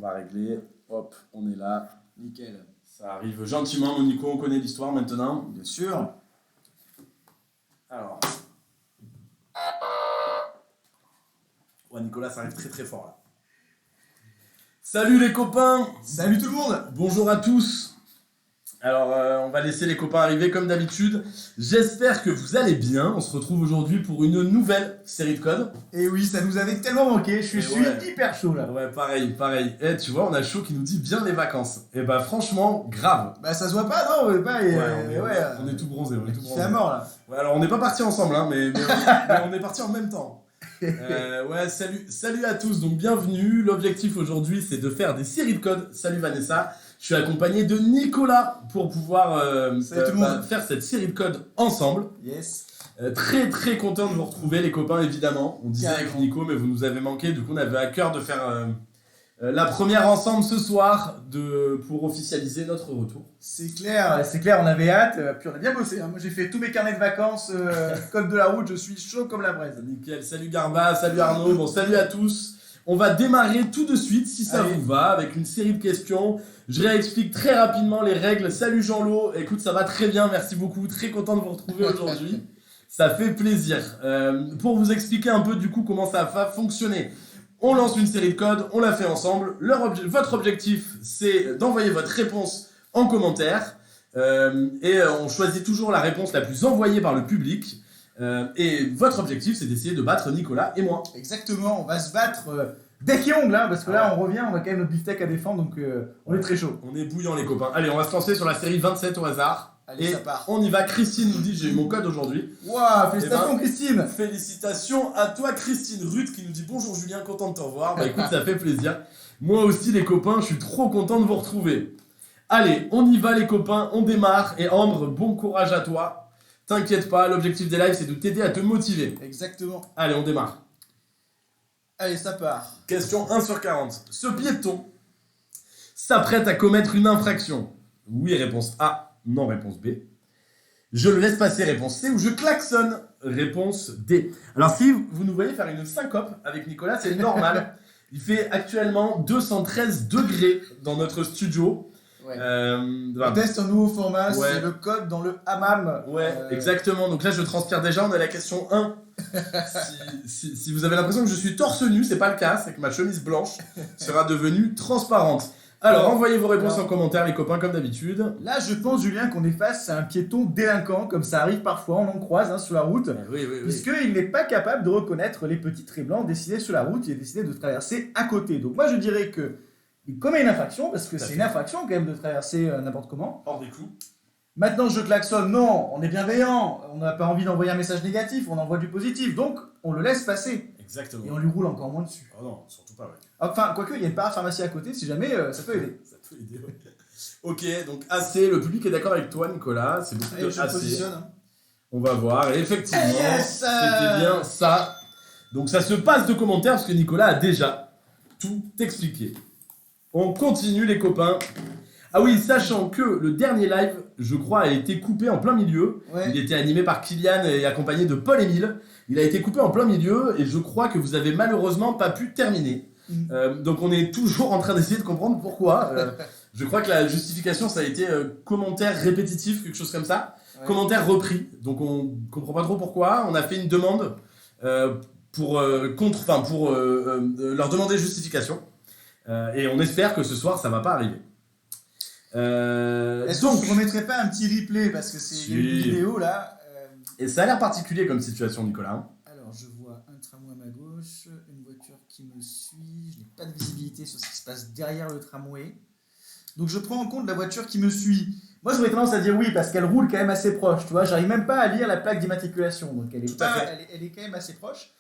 va régler. Hop, on est là. Nickel. Ça arrive gentiment, mon Nico, on connaît l'histoire maintenant. Bien sûr. Alors. Ouais, Nicolas, ça arrive très très fort là. Salut les copains. Salut tout le monde. Bonjour à tous. Alors, on va laisser les copains arriver comme d'habitude. J'espère que vous allez bien. On se retrouve aujourd'hui pour une nouvelle série de codes. Et oui, ça nous avait tellement manqué. Je suis hyper chaud là. Ouais, pareil. Et tu vois, on a chaud qui nous dit bien les vacances. Et bah, franchement, grave. Bah, ça se voit pas, non? On est tout bronzé. C'est à mort là. Ouais, alors, on n'est pas partis ensemble, hein, mais on est partis en même temps. Ouais, salut à tous, donc bienvenue. L'objectif aujourd'hui, c'est de faire des séries de codes. Salut Vanessa. Je suis accompagné de Nicolas pour pouvoir faire cette série de codes ensemble. Yes. Très très content de vous retrouver les copains, évidemment. On disait avec Nico, mais vous nous avez manqué. Du coup, on avait à cœur de faire la première ensemble ce soir pour officialiser notre retour. C'est clair, on avait hâte. Puis on a bien bossé. Hein. Moi, j'ai fait tous mes carnets de vacances, code de la route. Je suis chaud comme la braise. Nickel. Salut Garba, salut Arnaud. Bon, salut à tous. On va démarrer tout de suite, si ça vous va, avec une série de questions. Je réexplique très rapidement les règles. Salut Jean-Lo, écoute, ça va très bien, merci beaucoup. Très content de vous retrouver aujourd'hui. Ça fait plaisir. Pour vous expliquer un peu du coup comment ça va fonctionner, on lance une série de codes, on la fait ensemble. Votre objectif, c'est d'envoyer votre réponse en commentaire. Et on choisit toujours la réponse la plus envoyée par le public. Et votre objectif, c'est d'essayer de battre Nicolas et moi. Exactement, on va se battre bec et ongle, hein, parce que là, on revient, on a quand même notre beefsteak à défendre, donc on est très chaud. On est bouillant, les copains. Allez, on va se lancer sur la série 27 au hasard. Allez, ça part. On y va. Christine nous dit, j'ai eu mon code aujourd'hui. Waouh, félicitations Christine. Félicitations à toi Christine. Ruth qui nous dit, bonjour Julien, content de te revoir. Bah écoute, ça fait plaisir. Moi aussi les copains, je suis trop content de vous retrouver. Allez, on y va les copains, on démarre. Et Ambre, bon courage à toi. T'inquiète pas, l'objectif des lives, c'est de t'aider à te motiver. Exactement. Allez, on démarre. Allez, ça part. Question 1 sur 40. Ce piéton s'apprête à commettre une infraction. Oui, réponse A. Non, réponse B. Je le laisse passer, réponse C. Ou je klaxonne, réponse D. Alors, si vous nous voyez faire une syncope avec Nicolas, c'est normal. Il fait actuellement 213 degrés dans notre studio. Ouais. On teste un nouveau format, c'est le code dans le hammam. Ouais, exactement. Donc là, je transpire déjà. On a la question 1. si vous avez l'impression que je suis torse nu, c'est pas le cas. C'est que ma chemise blanche sera devenue transparente. Alors, envoyez vos réponses en commentaire, les copains, comme d'habitude. Là, je pense, Julien, qu'on est face à un piéton délinquant, comme ça arrive parfois, on en croise sur la route. Oui. Puisqu'il n'est pas capable de reconnaître les petits traits blancs dessinés sur la route, il a décidé de traverser à côté. Donc moi, je dirais que il commet une infraction, parce que c'est une infraction quand même de traverser n'importe comment. Hors des clous. Maintenant, je klaxonne, non, on est bienveillant, on n'a pas envie d'envoyer un message négatif, on envoie du positif, donc on le laisse passer. Exactement. Et on lui roule encore moins dessus. Oh non, surtout pas, ouais. Enfin, quoique, il y a une parapharmacie à côté, si jamais, ça peut aider. Ça peut aider, ouais. Ok, donc AC, le public est d'accord avec toi, Nicolas, c'est beaucoup de AC. Positionne. On va voir, et effectivement, yes c'était bien ça. Donc ça se passe de commentaires, parce que Nicolas a déjà tout expliqué. On continue les copains. Ah oui, sachant que le dernier live, je crois, a été coupé en plein milieu. Ouais. Il était animé par Kylian et accompagné de Paul-Émile. Il a été coupé en plein milieu et je crois que vous avez malheureusement pas pu terminer. Donc on est toujours en train d'essayer de comprendre pourquoi. Je crois que la justification, ça a été commentaire répétitif, quelque chose comme ça. Ouais. Commentaire repris. Donc on comprend pas trop pourquoi. On a fait une demande pour leur demander justification. Et on espère que ce soir, ça va pas arriver. Est-ce qu'on ne remettrait pas un petit replay parce que c'est une vidéo là Et ça a l'air particulier comme situation, Nicolas. Alors je vois un tramway à ma gauche, une voiture qui me suit, je n'ai pas de visibilité sur ce qui se passe derrière le tramway. Donc je prends en compte la voiture qui me suit. Moi j'aurais tendance à dire oui parce qu'elle roule quand même assez proche, tu vois, j'arrive même pas à lire la plaque d'immatriculation, donc elle est quand même assez proche.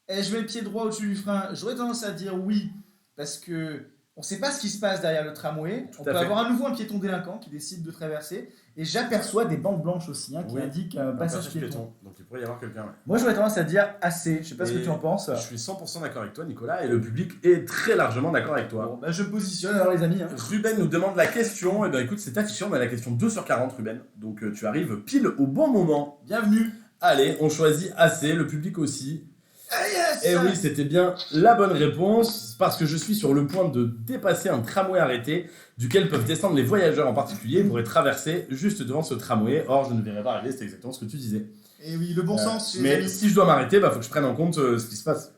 Et je mets le pied droit au-dessus du frein, j'aurais tendance à dire oui parce que on ne sait pas ce qui se passe derrière le tramway. On peut avoir à nouveau un piéton délinquant qui décide de traverser. Et j'aperçois des bandes blanches aussi qui indiquent un passage piéton. Donc il pourrait y avoir quelqu'un. Ouais. Moi j'aurais tendance à dire assez. Je sais pas ce que tu en penses. Je suis 100% d'accord avec toi, Nicolas, et le public est très largement d'accord avec toi. Bon, je positionne alors les amis. Ruben nous demande la question. Et écoute, c'est affiché, on a la question 2 sur 40, Ruben. Donc tu arrives pile au bon moment. Bienvenue. Allez, on choisit assez, le public aussi. Ah yes! Et oui, c'était bien la bonne réponse, parce que je suis sur le point de dépasser un tramway arrêté, duquel peuvent descendre les voyageurs en particulier, pour traverser juste devant ce tramway. Or, je ne verrai pas arriver, c'est exactement ce que tu disais. Et oui, le bon sens chez les Mais amis. si je dois m'arrêter, faut que je prenne en compte ce qui se passe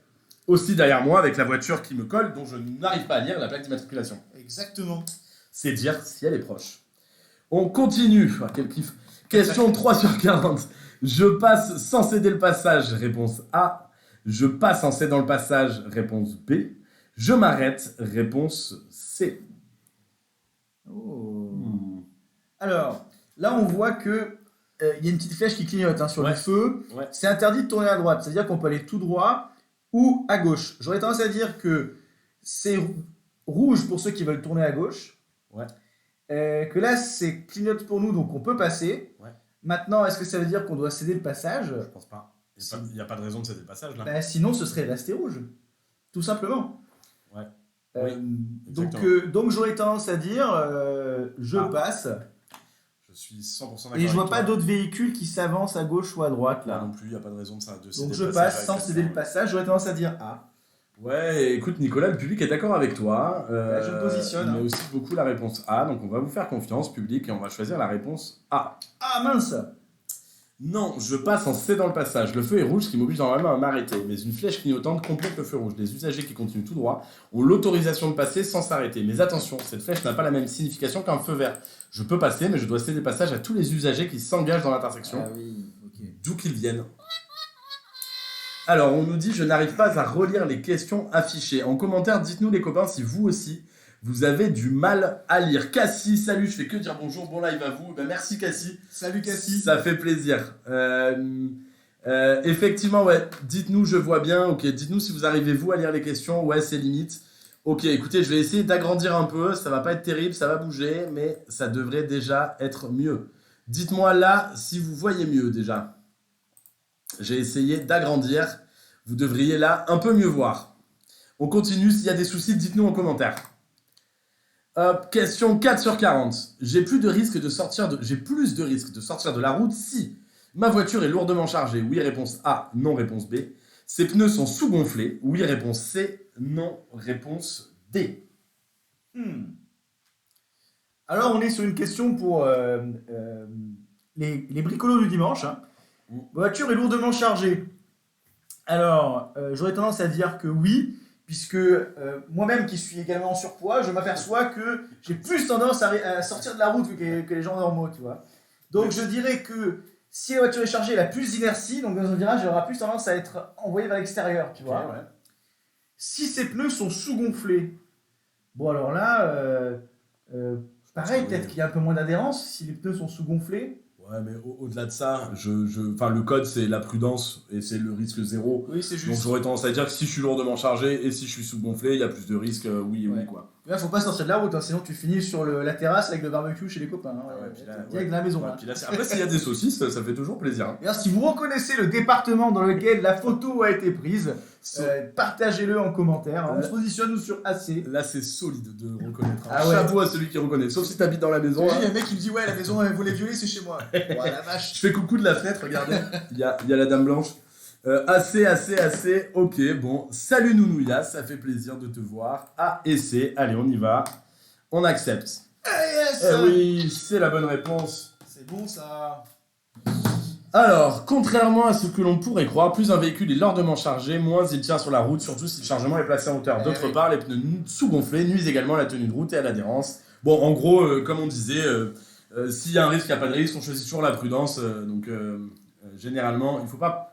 aussi derrière moi, avec la voiture qui me colle, dont je n'arrive pas à lire la plaque d'immatriculation. Exactement. C'est dire si elle est proche. On continue. Ah, quel kiff. Question 3 sur 40. Je passe sans céder le passage. Réponse A. Je passe en cédant le passage. Réponse B. Je m'arrête. Réponse C. Oh. Alors, là, on voit que il y a une petite flèche qui clignote sur le feu. Ouais. C'est interdit de tourner à droite. C'est-à-dire qu'on peut aller tout droit ou à gauche. J'aurais tendance à dire que c'est rouge pour ceux qui veulent tourner à gauche. Ouais. Que là, c'est clignote pour nous, donc on peut passer. Ouais. Maintenant, est-ce que ça veut dire qu'on doit céder le passage? Je pense pas. Il n'y a pas de raison de céder le passage là. Bah, sinon, ce serait resté rouge. Tout simplement. Ouais. Oui, exactement. donc j'aurais tendance à dire je passe. Je suis 100% d'accord. Et je vois avec pas toi. d'autres véhicules qui s'avancent à gauche ou à droite Là là. non plus, il n'y a pas de raison de céder Donc le je passage passe avec sans quelqu'un, céder le ouais. passage. J'aurais tendance à dire A. Ouais, écoute Nicolas, le public est d'accord avec toi. Je me positionne. Il met aussi beaucoup la réponse A, donc on va vous faire confiance, public, et on va choisir la réponse A. Ah mince! Non, je passe en cédant le passage. Le feu est rouge, ce qui m'oblige normalement à m'arrêter. Mais une flèche clignotante complète le feu rouge. Les usagers qui continuent tout droit ont l'autorisation de passer sans s'arrêter. Mais attention, cette flèche n'a pas la même signification qu'un feu vert. Je peux passer, mais je dois céder le passage à tous les usagers qui s'engagent dans l'intersection, Ah oui, ok. d'où qu'ils viennent. Alors, on nous dit, je n'arrive pas à relire les questions affichées. En commentaire, dites-nous les copains si vous aussi, vous avez du mal à lire. Cassie, salut, je fais que dire bonjour, bon live à vous. Ben, merci Cassie. Salut Cassie. Ça fait plaisir. Effectivement, ouais, dites-nous, je vois bien. Ok, dites-nous si vous arrivez vous à lire les questions. Ouais, c'est limite. Ok, écoutez, je vais essayer d'agrandir un peu. Ça va pas être terrible, ça va bouger, mais ça devrait déjà être mieux. Dites-moi là si vous voyez mieux déjà. J'ai essayé d'agrandir. Vous devriez là un peu mieux voir. On continue. S'il y a des soucis, dites-nous en commentaire. Hop, question 4 sur 40. J'ai plus de risque de sortir de la route si ma voiture est lourdement chargée. Oui, réponse A. Non, réponse B. Ses pneus sont sous-gonflés. Oui, réponse C. Non, réponse D. Alors on est sur une question pour les bricolos du dimanche. Voiture est lourdement chargée. Alors j'aurais tendance à dire que oui. Puisque moi-même qui suis également en surpoids, je m'aperçois que j'ai plus tendance à sortir de la route que les gens normaux, tu vois. Donc je dirais que si la voiture est chargée, elle a plus d'inertie, donc dans un virage, elle aura plus tendance à être envoyée vers l'extérieur, tu vois. Ouais. Si ses pneus sont sous-gonflés, bon alors là, pareil, peut-être qu'il y a un peu moins d'adhérence si les pneus sont sous-gonflés. Ouais, mais au-delà de ça, enfin, le code c'est la prudence et c'est le risque zéro. Oui, c'est Donc juste. j'aurais tendance à dire que si je suis lourdement chargé et si je suis sous-gonflé, il y a plus de risques, oui quoi. Là, faut pas sortir de la route, hein, sinon tu finis sur la terrasse avec le barbecue chez les copains. Hein, Puis là, direct de la maison. Ouais, hein. puis là, après, s'il y a des saucisses, ça fait toujours plaisir. Hein. D'ailleurs, si vous reconnaissez le département dans lequel la photo a été prise, partagez-le en commentaire. On se positionne nous sur AC. Là, c'est solide de reconnaître. Ah ouais. Chapeau à celui qui reconnaît. Sauf si t'habites dans la maison. Il y a un mec qui me dit ouais, la maison elle voulait violer, c'est chez moi. Ouais, la vache. Je fais coucou de la fenêtre, regardez. Il y a la dame blanche. AC, ok, bon. Salut Nounouya, ça fait plaisir de te voir. A et C, allez, on y va. On accepte. Yes. Eh oui, c'est la bonne réponse. C'est bon ça. Alors, contrairement à ce que l'on pourrait croire, plus un véhicule est lourdement chargé, moins il tient sur la route, surtout si le chargement est placé en hauteur. D'autre part, les pneus sous-gonflés nuisent également à la tenue de route et à l'adhérence. Bon, en gros, comme on disait, s'il y a un risque, il n'y a pas de risque, on choisit toujours la prudence. Généralement, il ne faut pas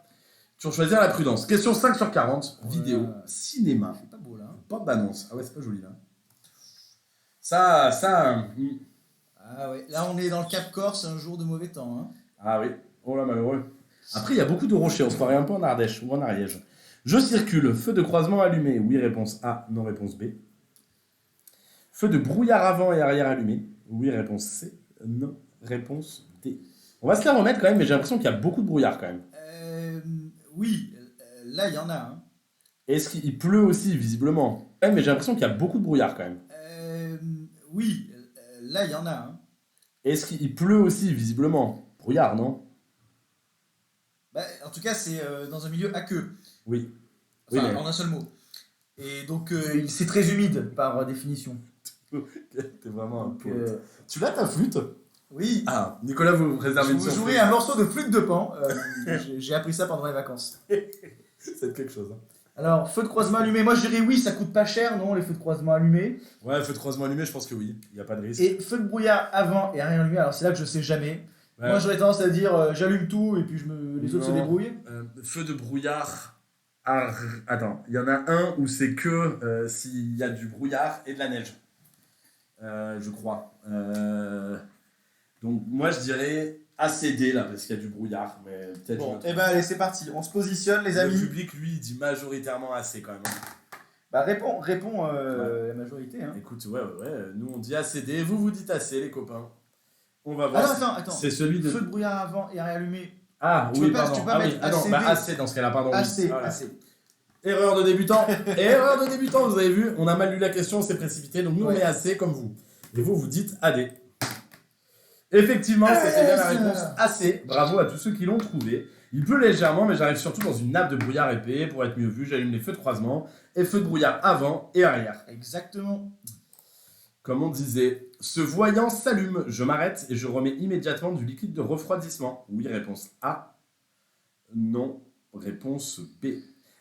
toujours choisir la prudence. Question 5 sur 40, vidéo, cinéma. C'est pas beau là. Bande-annonce. Ah ouais, c'est pas joli là. Ça. Ah ouais. Là on est dans le Cap Corse, un jour de mauvais temps. Hein. Ah oui. Oh là, malheureux. Après, il y a beaucoup de rochers, on se croirait un peu en Ardèche ou en Ariège. Je circule, feu de croisement allumé. Oui, réponse A, non, réponse B. Feu de brouillard avant et arrière allumé. Oui, réponse C, non, réponse D. On va se la remettre quand même, mais j'ai l'impression qu'il y a beaucoup de brouillard quand même. Oui, là il y en a. Hein. Est-ce qu'il pleut aussi, visiblement? Ouais, mais j'ai l'impression qu'il y a beaucoup de brouillard quand même. Oui, là il y en a. Hein. Est-ce qu'il pleut aussi, visiblement? Brouillard, non? Bah, en tout cas, c'est dans un milieu aqueux. Oui. Enfin, Oui, mais- en un seul mot. Et donc, c'est très humide par définition. T'es vraiment un Donc, poète. Tu l'as ta flûte? oui, Ah, Nicolas vous je réserve une vous jouerai surprise. un morceau de flûte de Pan. J'ai appris ça pendant les vacances. C'est quelque chose. Hein. Alors, feu de croisement allumé, moi je dirais oui, ça coûte pas cher, non, les feux de croisement allumés. Ouais, feu de croisement allumé, je pense que oui. Il n'y a pas de risque. Et feu de brouillard avant et arrière allumé, alors c'est là que je sais jamais. Ouais. Moi j'aurais tendance à dire j'allume tout et puis les autres se Non. débrouillent. Feu de brouillard. Attends, il y en a un où c'est que s'il y a du brouillard et de la neige. Je crois. Donc moi je dirais ACD là parce qu'il y a du brouillard. Mais peut-être Bon, je me et trompe. ben allez, c'est parti, on se positionne les Le amis. public lui il dit majoritairement AC quand même. Bah réponds la majorité. Hein. Écoute, ouais. Nous on dit ACD, vous dites AC les copains. On va voir. Attends. C'est celui de. Feu de brouillard avant et arrière allumé. Ah Tu oui, peux pas- pardon. tu peux Ah oui, mettre non, ACD. bah AC dans ce cas-là, pardon. oui. AC, Voilà. AC. Erreur de débutant. Erreur de débutant, vous avez vu, on a mal lu la question, on s'est précipité, donc nous on Ouais. met AC comme vous. Et vous, vous dites AD. Effectivement, c'était bien la réponse AC. Bravo à tous ceux qui l'ont trouvé. Il pleut légèrement, mais j'arrive surtout dans une nappe de brouillard épais. Pour être mieux vu, j'allume les feux de croisement et feux de brouillard avant et arrière. Exactement. Comme on disait, ce voyant s'allume, je m'arrête et je remets immédiatement du liquide de refroidissement. Oui, réponse A. Non, réponse B.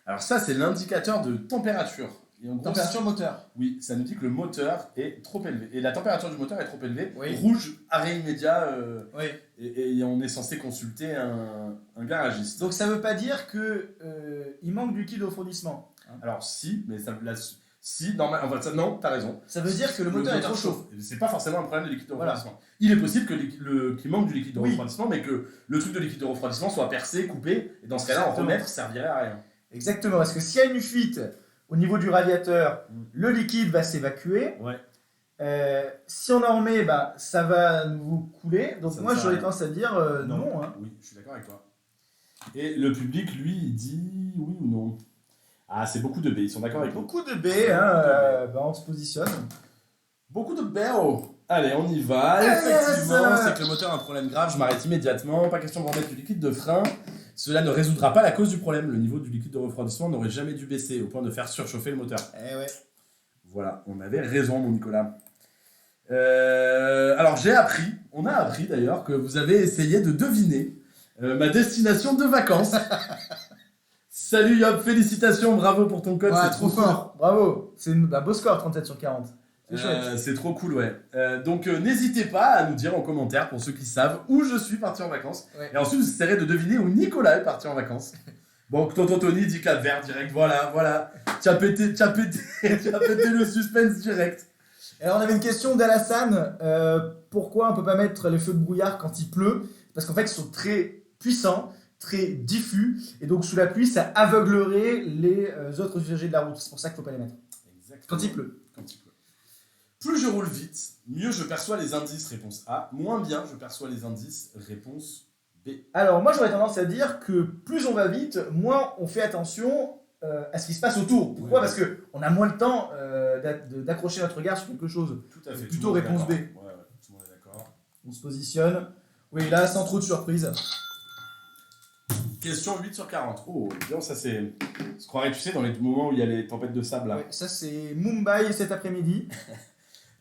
Alors ça, c'est l'indicateur de température. Et en gros, Température moteur. oui, ça nous dit que le moteur est trop élevé. Et la température du moteur est trop élevée. Oui. Rouge, arrêt immédiat. Oui. Et on est censé consulter un garagiste. Donc ça veut pas dire que il manque du liquide de refroidissement. Alors si, mais ça... si, normal, enfin, ça, non, t'as raison. Ça veut dire que le moteur est trop chaud. chauffe. C'est pas forcément un problème de liquide de Voilà. refroidissement. Il est possible qu'il manque du liquide de Oui. refroidissement, mais que le truc de liquide de refroidissement soit percé, coupé, et dans ce cas-là, en Exactement. remettre servirait à rien. Exactement, parce que s'il y a une fuite au niveau du radiateur, le liquide va s'évacuer. Ouais. Si on en remet, ça va à nouveau couler. Donc Ça ne moi sert à j'aurais rien. tendance à dire non. Hein. Oui, je suis d'accord avec toi. Et le public, lui, il dit oui ou non. Ah, c'est beaucoup de B, ils sont d'accord avec nous. Beaucoup de B, on se positionne. Beaucoup de B. Allez, on y va. Yes. Effectivement, c'est que le moteur a un problème grave, je m'arrête immédiatement. Pas question de remettre du liquide de frein. Cela ne résoudra pas la cause du problème. Le niveau du liquide de refroidissement n'aurait jamais dû baisser au point de faire surchauffer le moteur. Eh ouais. Voilà, on avait raison, mon Nicolas. Alors, on a appris d'ailleurs, que vous avez essayé de deviner ma destination de vacances. Salut Yop, félicitations, bravo pour ton code, Ouais, c'est trop trop fort, bravo. C'est un beau score, 37 sur 40. C'est chouette. C'est trop cool, ouais. Donc, n'hésitez pas à nous dire en commentaire, pour ceux qui savent, où je suis parti en vacances. Ouais. Et ensuite, vous essayerez de deviner où Nicolas est parti en vacances. Bon, tonton Tony dit Cap-Vert direct, voilà. Tu as pété le suspense direct. Alors on avait une question d'Alassane. Pourquoi on peut pas mettre les feux de brouillard quand il pleut? Parce qu'en fait ils sont très puissants, très diffus, et donc sous la pluie ça aveuglerait les autres usagers de la route. C'est pour ça qu'il faut pas les mettre. Exactement. Quand il pleut. Plus je roule vite, mieux je perçois les indices, réponse A. Moins bien je perçois les indices, réponse B. Alors moi j'aurais tendance à dire que plus on va vite, moins on fait attention à ce qui se passe autour. Pourquoi? Oui. Parce qu'on a moins le temps d'accrocher notre regard sur quelque chose. Tout à fait. Plutôt tout le monde est réponse B. d'accord. Ouais, tout le monde est d'accord. On se positionne. Oui, là sans trop de surprise. Question 8 sur 40. Oh, bien, ça c'est. On se croirait, tu sais, dans les moments où il y a les tempêtes de sable là. Ouais, ça c'est Mumbai cet après-midi.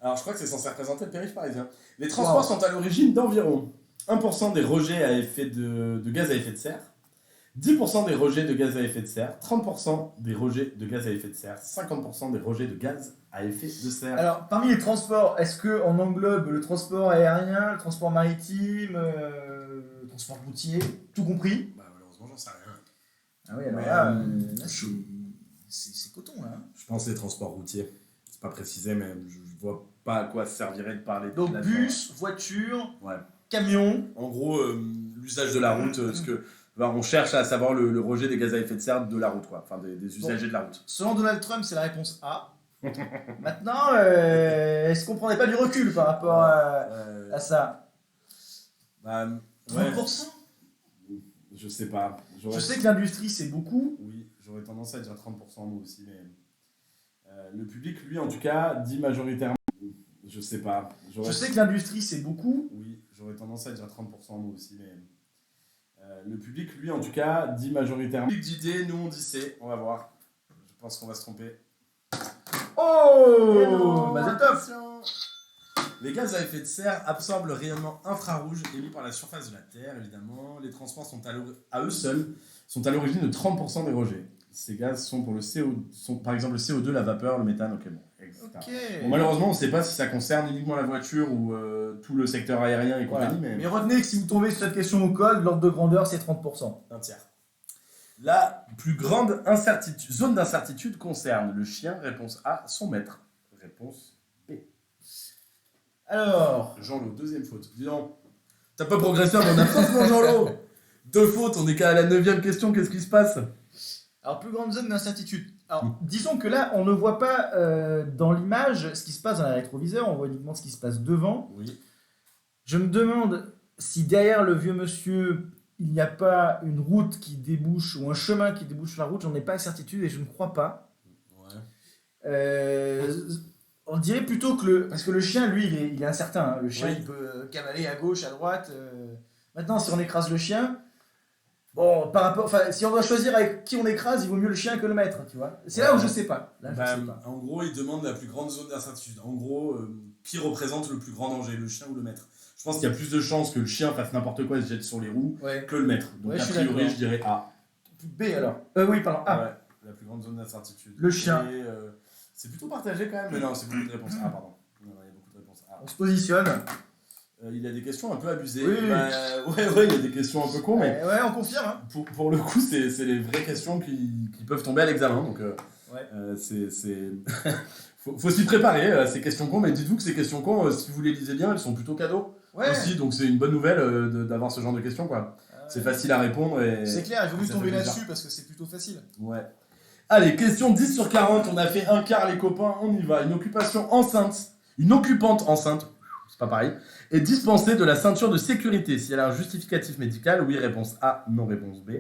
Alors, je crois que c'est censé représenter le périph' parisien. Les transports sont à l'origine d'environ 1% des rejets de gaz à effet de serre, 10% des rejets de gaz à effet de serre, 30% des rejets de gaz à effet de serre, 50% des rejets de gaz à effet de serre. Alors, parmi les transports, est-ce qu'on englobe le transport aérien, le transport maritime, le transport routier, tout compris? Bah, malheureusement, j'en sais rien. Ah oui, alors Mais, là, c'est coton, là. Hein. Je pense les transports routiers. C'est pas précisé, mais je vois pas à quoi servirait de parler de Donc, là-dedans. bus, voiture, Ouais. camion. En gros, l'usage de la route, parce que on cherche à savoir le rejet des gaz à effet de serre de la route, quoi. Enfin, des usagers de la route. Selon Donald Trump, c'est la réponse A. Maintenant, est-ce qu'on prendrait pas du recul par rapport à ça? Bah, ouais, 30%. je sais pas. Je sais que l'industrie, c'est beaucoup. Oui, j'aurais tendance à dire 30% moi aussi, mais le public, lui, en tout cas, dit majoritairement. Je sais pas. Je sais que l'industrie, c'est beaucoup. Oui, j'aurais tendance à dire 30% moi aussi, mais le public, lui, en tout cas, dit majoritairement. Le public d'idées, nous, on dit C. On va voir. pense qu'on va se tromper. Oh Mazel tov. Attention. Les gaz à effet de serre absorbent le rayonnement infrarouge émis par la surface de la Terre, évidemment. Les transports sont à eux seuls sont à l'origine de 30% des rejets. Ces gaz sont pour le sont par exemple le CO2, la vapeur, le méthane, ok bon, etc. Ok. Bon, malheureusement, on ne sait pas si ça concerne uniquement la voiture ou tout le secteur aérien et compagnie, Voilà. mais Mais retenez que si vous tombez sur cette question au code, l'ordre de grandeur c'est 30%. un tiers. La plus grande zone d'incertitude concerne le chien, réponse A, son maître. Réponse B. Alors, Jean-Lot, deuxième faute. Dis donc, t'as pas progressé à mon absence, mon Jean-Lot? 2 fautes, on est qu'à la 9ème question, qu'est-ce qui se passe? alors, plus grande zone d'incertitude. Alors, disons que là, on ne voit pas dans l'image ce qui se passe dans la rétroviseur, on voit uniquement ce qui se passe devant. Oui. Je me demande si derrière le vieux monsieur, il n'y a pas une route qui débouche ou un chemin qui débouche sur la route. J'en ai pas la certitude et je ne crois pas. Ouais. On dirait plutôt que parce que le chien, lui, il est incertain. Hein. Le chien, Oui. il peut cavaler à gauche, à droite. Maintenant, si on écrase le chien, bon, si on doit choisir avec qui on écrase, il vaut mieux le chien que le maître, tu vois. C'est là où je sais pas. Là, je sais pas. En gros, il demande la plus grande zone d'incertitude. En gros, qui représente le plus grand danger, le chien ou le maître? Je pense qu'il y a plus de chances que le chien fasse n'importe quoi et se jette sur les roues que le maître. Donc Ouais, a je suis priori, d'accord. je dirais A. B alors. Oui, pardon. A. Ouais, la plus grande zone d'incertitude. Le chien. Et, c'est plutôt partagé quand même, mais non, c'est beaucoup de réponses A, pardon. Non, il y a beaucoup de réponses A. On se positionne. Il y a des questions un peu abusées. Oui. Ouais, il y a des questions un peu cons, mais Ouais, on confirme. Hein. pour le coup, c'est les vraies questions qui peuvent tomber à l'examen. Donc, Ouais. faut s'y préparer, ces questions cons, mais dites-vous que ces questions cons, si vous les lisez bien, elles sont plutôt cadeaux Ouais. aussi, donc c'est une bonne nouvelle d'avoir ce genre de questions, quoi. C'est facile à répondre et... C'est clair, il vaut mieux ça tomber fait là-dessus bizarre. parce que c'est plutôt facile. Ouais. Allez, question 10 sur 40, on a fait un quart les copains, on y va. Une occupante enceinte, c'est pas pareil, est dispensée de la ceinture de sécurité si elle a un justificatif médical, oui, réponse A, non, réponse B.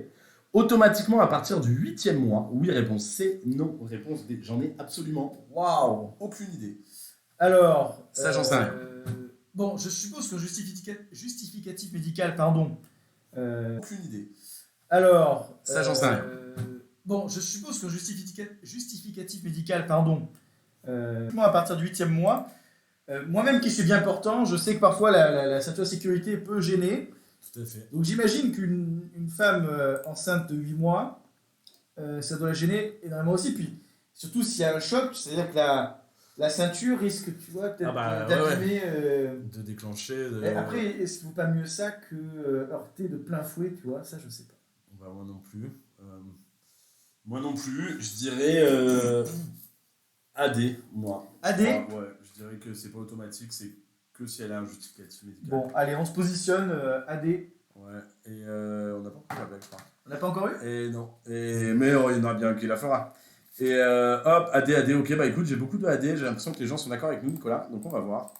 Automatiquement à partir du 8e mois, oui, réponse C, non, réponse D. J'en ai absolument Waouh. aucune idée. Alors. Ça, j'en sais rien. Bon, je suppose que justificatif médical, pardon. Aucune idée. Alors. Ça, j'en sais rien. Bon, je suppose que justificatif médical, pardon. À partir du 8e mois. Moi-même qui suis bien portant, je sais que parfois la ceinture de sécurité peut gêner. Tout à fait. Donc j'imagine qu'une femme enceinte de 8 mois, ça doit la gêner énormément aussi. Puis surtout s'il y a un choc, c'est-à-dire que la ceinture risque, tu vois, peut-être d'abîmer. De déclencher. Après, est-ce qu'il ne vaut pas mieux ça que heurter de plein fouet, tu vois? Ça, je sais pas. Bah, moi non plus, je dirais AD, moi. AD? Ouais, je dirais que c'est pas automatique, c'est que si elle a un justificatif médical. Bon, allez, on se positionne, AD. Ouais, et on n'a pas encore la blague, je crois. On n'a pas encore eu? Et non, mais il y en aura bien qui la fera. Et hop, AD, ok, bah écoute, j'ai beaucoup de AD, j'ai l'impression que les gens sont d'accord avec nous, Nicolas, donc on va voir.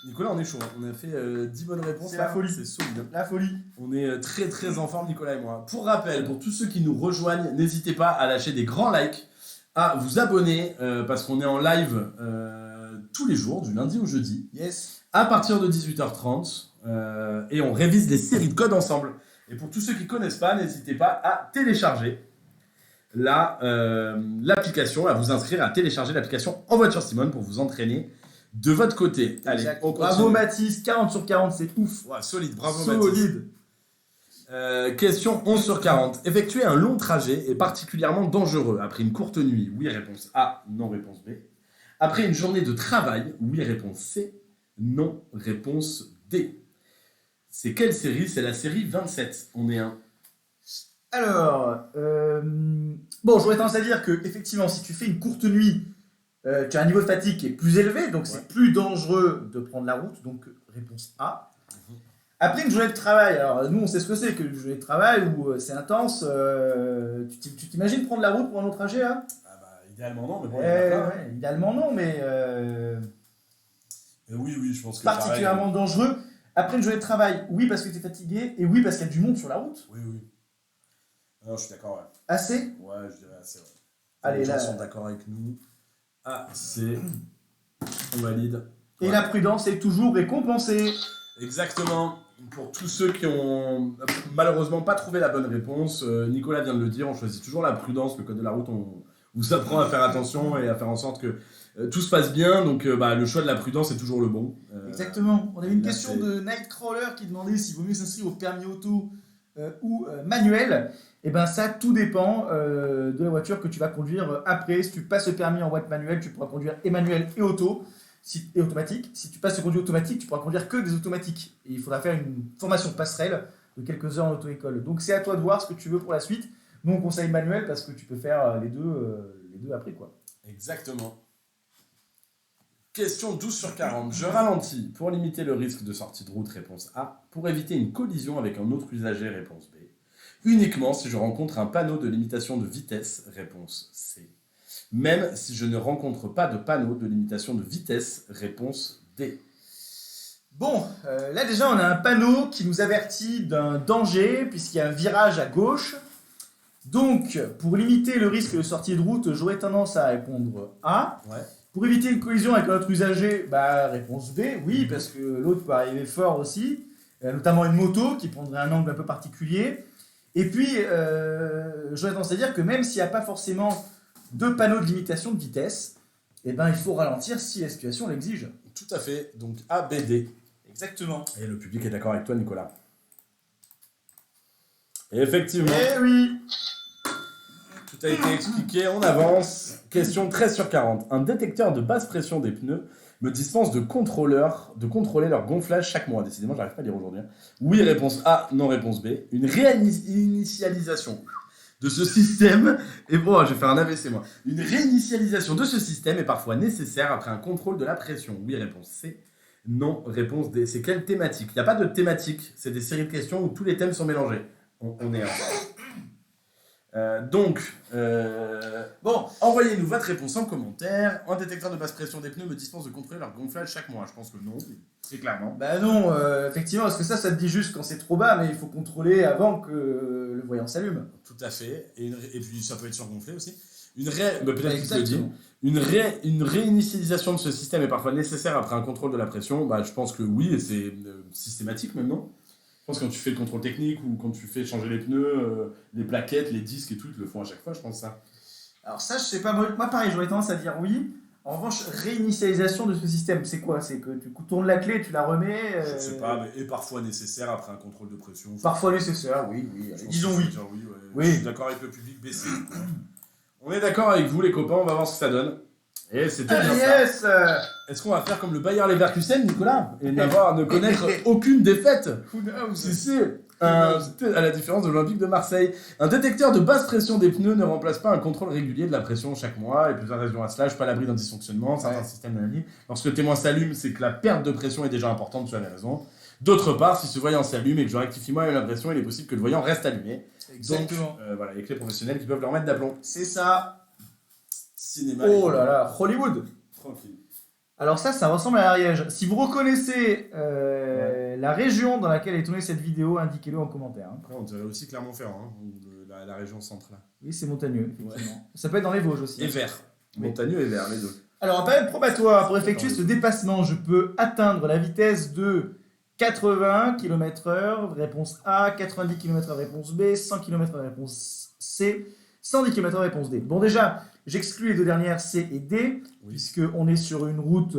Nicolas, on est chaud, hein. On a fait 10 bonnes réponses. C'est la folie. C'est solide. La folie. On est très très en forme, Nicolas et moi. Pour rappel, pour tous ceux qui nous rejoignent, n'hésitez pas à lâcher des grands likes, à vous abonner, parce qu'on est en live tous les jours, du lundi au jeudi, Yes. à partir de 18h30, et on révise les séries de codes ensemble. Et pour tous ceux qui ne connaissent pas, n'hésitez pas à télécharger l'application, à vous inscrire, à télécharger l'application En Voiture Simone pour vous entraîner de votre côté. Allez, Exact. on continue. Bravo Mathis, 40 sur 40, c'est ouf. Ouais, solide, bravo Solide. Mathis. Question 11 sur 40. Effectuer un long trajet est particulièrement dangereux. Après une courte nuit, oui, réponse A, non, réponse B. Après une journée de travail, oui, réponse C, non, réponse D. C'est quelle série? C'est la série 27. On est un. Alors, bon, j'aurais tendance à dire que effectivement, si tu fais une courte nuit, tu as un niveau de fatigue qui est plus élevé, donc c'est plus dangereux de prendre la route, donc réponse A. Après une journée de travail, alors nous on sait ce que c'est qu'une journée de travail où c'est intense, tu t'imagines prendre la route pour un long trajet hein? Ah bah, idéalement non, mais bon, il y en a plein. Ouais, idéalement non, mais oui, je pense que particulièrement dangereux. Après une journée de travail, oui parce que tu es fatigué, et oui parce qu'il y a du monde sur la route. Oui. Non, je suis d'accord, ouais. Assez? Ouais, je dirais assez, ouais. Allez, les gens là. sont d'accord avec nous. Assez. On valide. Et la prudence est toujours récompensée. Exactement. pour tous ceux qui ont malheureusement pas trouvé la bonne réponse, Nicolas vient de le dire, on choisit toujours la prudence. Le code de la route, on vous apprend à faire attention et à faire en sorte que tout se passe bien. Donc le choix de la prudence est toujours le bon. Exactement. On avait une là, question c'est- de Nightcrawler qui demandait s'il vaut mieux s'inscrire au permis auto ou manuel. Et ben ça, tout dépend de la voiture que tu vas conduire après. Si tu passes le permis en voie manuelle, tu pourras conduire et manuel et auto. Et automatique. Si tu passes le conduit automatique, tu pourras conduire que des automatiques. Et il faudra faire une formation passerelle de quelques heures en auto-école. Donc c'est à toi de voir ce que tu veux pour la suite. Nous on conseille manuel parce que tu peux faire les deux après quoi. Exactement. Question 12 sur 40. Je ralentis pour limiter le risque de sortie de route, réponse A. Pour éviter une collision avec un autre usager, réponse B. Uniquement si je rencontre un panneau de limitation de vitesse, réponse C. Même si je ne rencontre pas de panneau de limitation de vitesse, réponse D. Bon, là déjà on a un panneau qui nous avertit d'un danger puisqu'il y a un virage à gauche. Donc pour limiter le risque de sortie de route, j'aurais tendance à répondre A. Ouais. Pour éviter une collision avec un autre usager, réponse B, oui, parce que l'autre peut arriver fort aussi, notamment une moto qui prendrait un angle un peu particulier. Et puis, j'aurais tendance à dire que même s'il n'y a pas forcément de panneau de limitation de vitesse, il faut ralentir si la situation l'exige. Tout à fait. Donc A, B, D. Exactement. Et le public est d'accord avec toi, Nicolas. Et effectivement, Eh oui. tout a été expliqué. On avance. Question 13 sur 40. Un détecteur de basse pression des pneus me dispense de contrôler leur gonflage chaque mois. Décidément, j'arrive pas à lire aujourd'hui. Oui, réponse A, non, réponse B. Une réinitialisation de ce système, et bon, je vais faire un AVC moi. Une réinitialisation de ce système est parfois nécessaire après un contrôle de la pression. Oui, réponse C. Non, réponse D. C'est quelle thématique? Il n'y a pas de thématique, c'est des séries de questions où tous les thèmes sont mélangés. On est bon, envoyez-nous votre réponse en commentaire. Un détecteur de basse pression des pneus me dispense de contrôler leur gonflage chaque mois. Je pense que non, c'est clairement. Bah non, effectivement, parce que ça te dit juste quand c'est trop bas, mais il faut contrôler avant que le voyant s'allume. Tout à fait. Et puis ça peut être surgonflé aussi. Peut-être qu'il te le dit. Exactement. Une réinitialisation de ce système est parfois nécessaire après un contrôle de la pression. Je pense que oui, et c'est systématique même, non? Je pense que quand tu fais le contrôle technique ou quand tu fais changer les pneus, les plaquettes, les disques et tout, ils te le font à chaque fois, je pense ça. Alors ça, je sais pas, moi pareil, j'aurais tendance à dire oui. En revanche, réinitialisation de ce système, c'est quoi? C'est que tu tournes la clé, tu la remets. Je sais pas, mais et parfois nécessaire après un contrôle de pression. Parfois nécessaire, oui. Je pense Disons qu'il oui. faut dire oui, ouais. Oui. Je suis d'accord avec le public baissé. On est d'accord avec vous, les copains, on va voir ce que ça donne. Et c'était bien ça. Yes. Est-ce qu'on va faire comme le Bayer Leverkusen, Nicolas, et ne connaître aucune défaite? Si, à la différence de l'Olympique de Marseille. Un détecteur de basse pression des pneus ne remplace pas un contrôle régulier de la pression chaque mois. Et plusieurs raisons à cela, je suis pas à l'abri d'un dysfonctionnement, certains systèmes d'analyse. Lorsque le témoin s'allume, c'est que la perte de pression est déjà importante, tu avais raison. D'autre part, si ce voyant s'allume et que je rectifie moi la pression, il est possible que le voyant reste allumé. Exactement. Donc, voilà, les clés professionnelles qui peuvent leur mettre d'aplomb. C'est ça. Cinéma. Oh là là, Hollywood. Tranquille. Alors ça ressemble à l'Ariège. Si vous reconnaissez la région dans laquelle est tournée cette vidéo, indiquez-le en commentaire. Hein. Après, on dirait aussi Clermont-Ferrand, hein, ou la région centre là. Oui, c'est montagneux, effectivement. Ça peut être dans les Vosges aussi. Et vert. Montagneux et vert, les deux. Alors, en période probatoire, pour effectuer ce dépassement, je peux atteindre la vitesse de 80 km/h, réponse A, 90 km/h, réponse B, 100 km/h, réponse C, 110 km/h, réponse D. Bon, déjà, j'exclus les deux dernières, C et D, puisqu'on est sur une route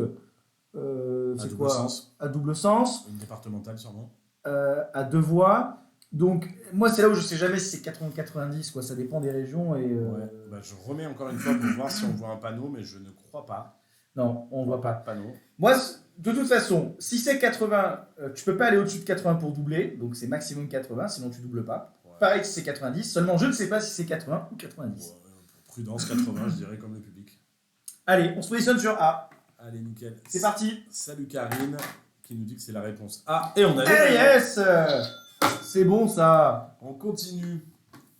à double sens. Une départementale, sûrement. À deux voies. Donc, moi, c'est là où je sais jamais si c'est 80-90, quoi. Ça dépend des régions. Et, je remets encore une fois pour voir si on voit un panneau, mais je ne crois pas. Non, on ne voit pas. Panneau. Moi, de toute façon, si c'est 80, tu peux pas aller au-dessus de 80 pour doubler. Donc, c'est maximum 80, sinon tu doubles pas. Ouais. Pareil si c'est 90. Seulement, je ne sais pas si c'est 80 ou 90. Pour prudence, 80, je dirais, comme le public. Allez, on se positionne sur A. Allez, nickel. C'est parti. Salut Karine, qui nous dit que c'est la réponse A. Et on a yes. C'est bon, ça. On continue.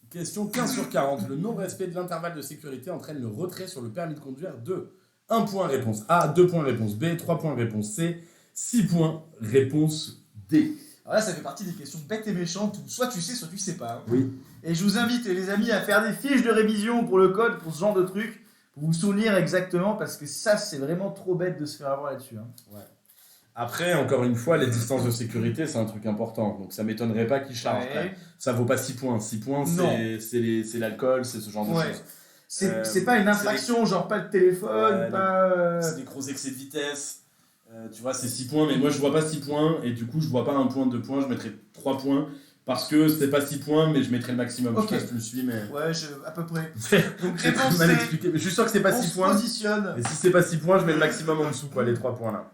Question 15 sur 40. Le non-respect de l'intervalle de sécurité entraîne le retrait sur le permis de conduire de 1 point réponse A, 2 points réponse B, 3 points réponse C, 6 points réponse D. Alors là, ça fait partie des questions bêtes et méchantes où soit tu sais, soit tu sais pas. Hein. Oui. Et je vous invite, les amis, à faire des fiches de révision pour le code, pour ce genre de truc, pour vous souvenir exactement, parce que ça, c'est vraiment trop bête de se faire avoir là-dessus. Hein. Ouais. Après, encore une fois, les distances de sécurité, c'est un truc important. Donc ça m'étonnerait pas qu'il charge. Après, ça vaut pas 6 points. 6 points, c'est l'alcool, c'est ce genre de choses. C'est pas une infraction, genre pas le téléphone, pas... C'est des gros excès de vitesse. Tu vois, c'est 6 points, mais moi je vois pas 6 points, et du coup je vois pas 1 point, 2 points, je mettrais 3 points, parce que c'est pas 6 points, mais je mettrais le maximum. Okay. Je sais pas si tu me suis, mais... Ouais, à peu près. Donc réponse mal expliqué, mais je suis sûr que c'est pas 6 points. Positionne. Et si c'est pas 6 points, je mets le maximum en dessous, quoi, les 3 points là.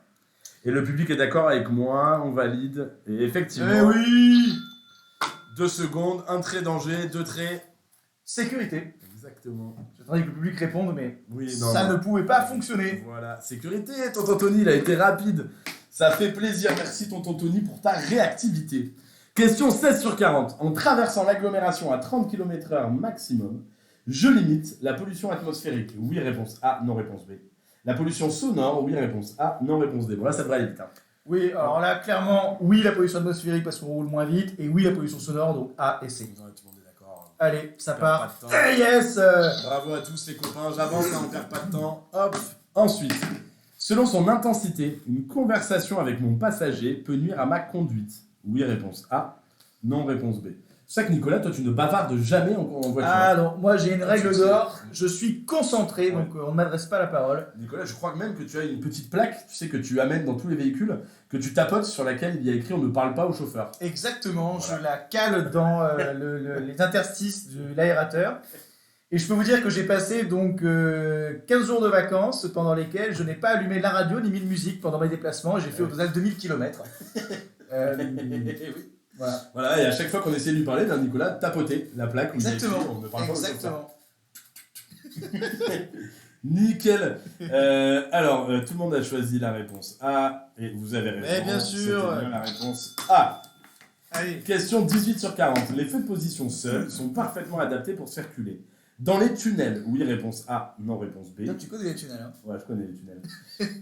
Et le public est d'accord avec moi, on valide, et effectivement... Eh oui 2 secondes, 1 trait danger, 2 traits... Sécurité. Exactement. J'attendais que le public réponde, mais non, ça ne pouvait pas fonctionner. Voilà, sécurité, tonton Tony, il a été rapide. Ça fait plaisir, merci tonton Tony pour ta réactivité. Question 16 sur 40. En traversant l'agglomération à 30 km/h maximum, je limite la pollution atmosphérique. Oui, réponse A, non, réponse B. La pollution sonore, oui, réponse A, non, réponse D. Bon, là, ça devrait aller vite. Hein. Oui, alors là, clairement, oui, la pollution atmosphérique parce qu'on roule moins vite, et oui, la pollution sonore, donc A et C. Ouais, tout le monde est d'accord. Allez, ça part. Hey, yes Bravo à tous les copains, j'avance, on ne perd pas de temps. Hop. Ensuite, selon son intensité, une conversation avec mon passager peut nuire à ma conduite. Oui, réponse A. Non, réponse B. C'est ça que Nicolas, toi, tu ne bavardes jamais en voiture. Ah non, moi j'ai une règle d'or, je suis concentré, donc on ne m'adresse pas la parole. Nicolas, je crois même que tu as une petite plaque, tu sais, que tu amènes dans tous les véhicules, que tu tapotes, sur laquelle il y a écrit « On ne parle pas au chauffeur ». Exactement, voilà. Je la cale dans les interstices de l'aérateur. Et je peux vous dire que j'ai passé donc 15 jours de vacances pendant lesquels je n'ai pas allumé la radio ni mis de musique pendant mes déplacements. J'ai fait au total 2000 km. Oui. Voilà, et à chaque fois qu'on essayait de lui parler, Nicolas tapotait la plaque. Exactement. On ne parle pas au chauffeur. Exactement. Nickel. Alors, tout le monde a choisi la réponse A, et vous avez raison. Mais bien sûr. C'était bien la réponse A. Allez. Question 18 sur 40. Les feux de position seuls sont parfaitement adaptés pour circuler. Dans les tunnels, oui, réponse A, non, réponse B. Donc, tu connais les tunnels, hein? Ouais, je connais les tunnels.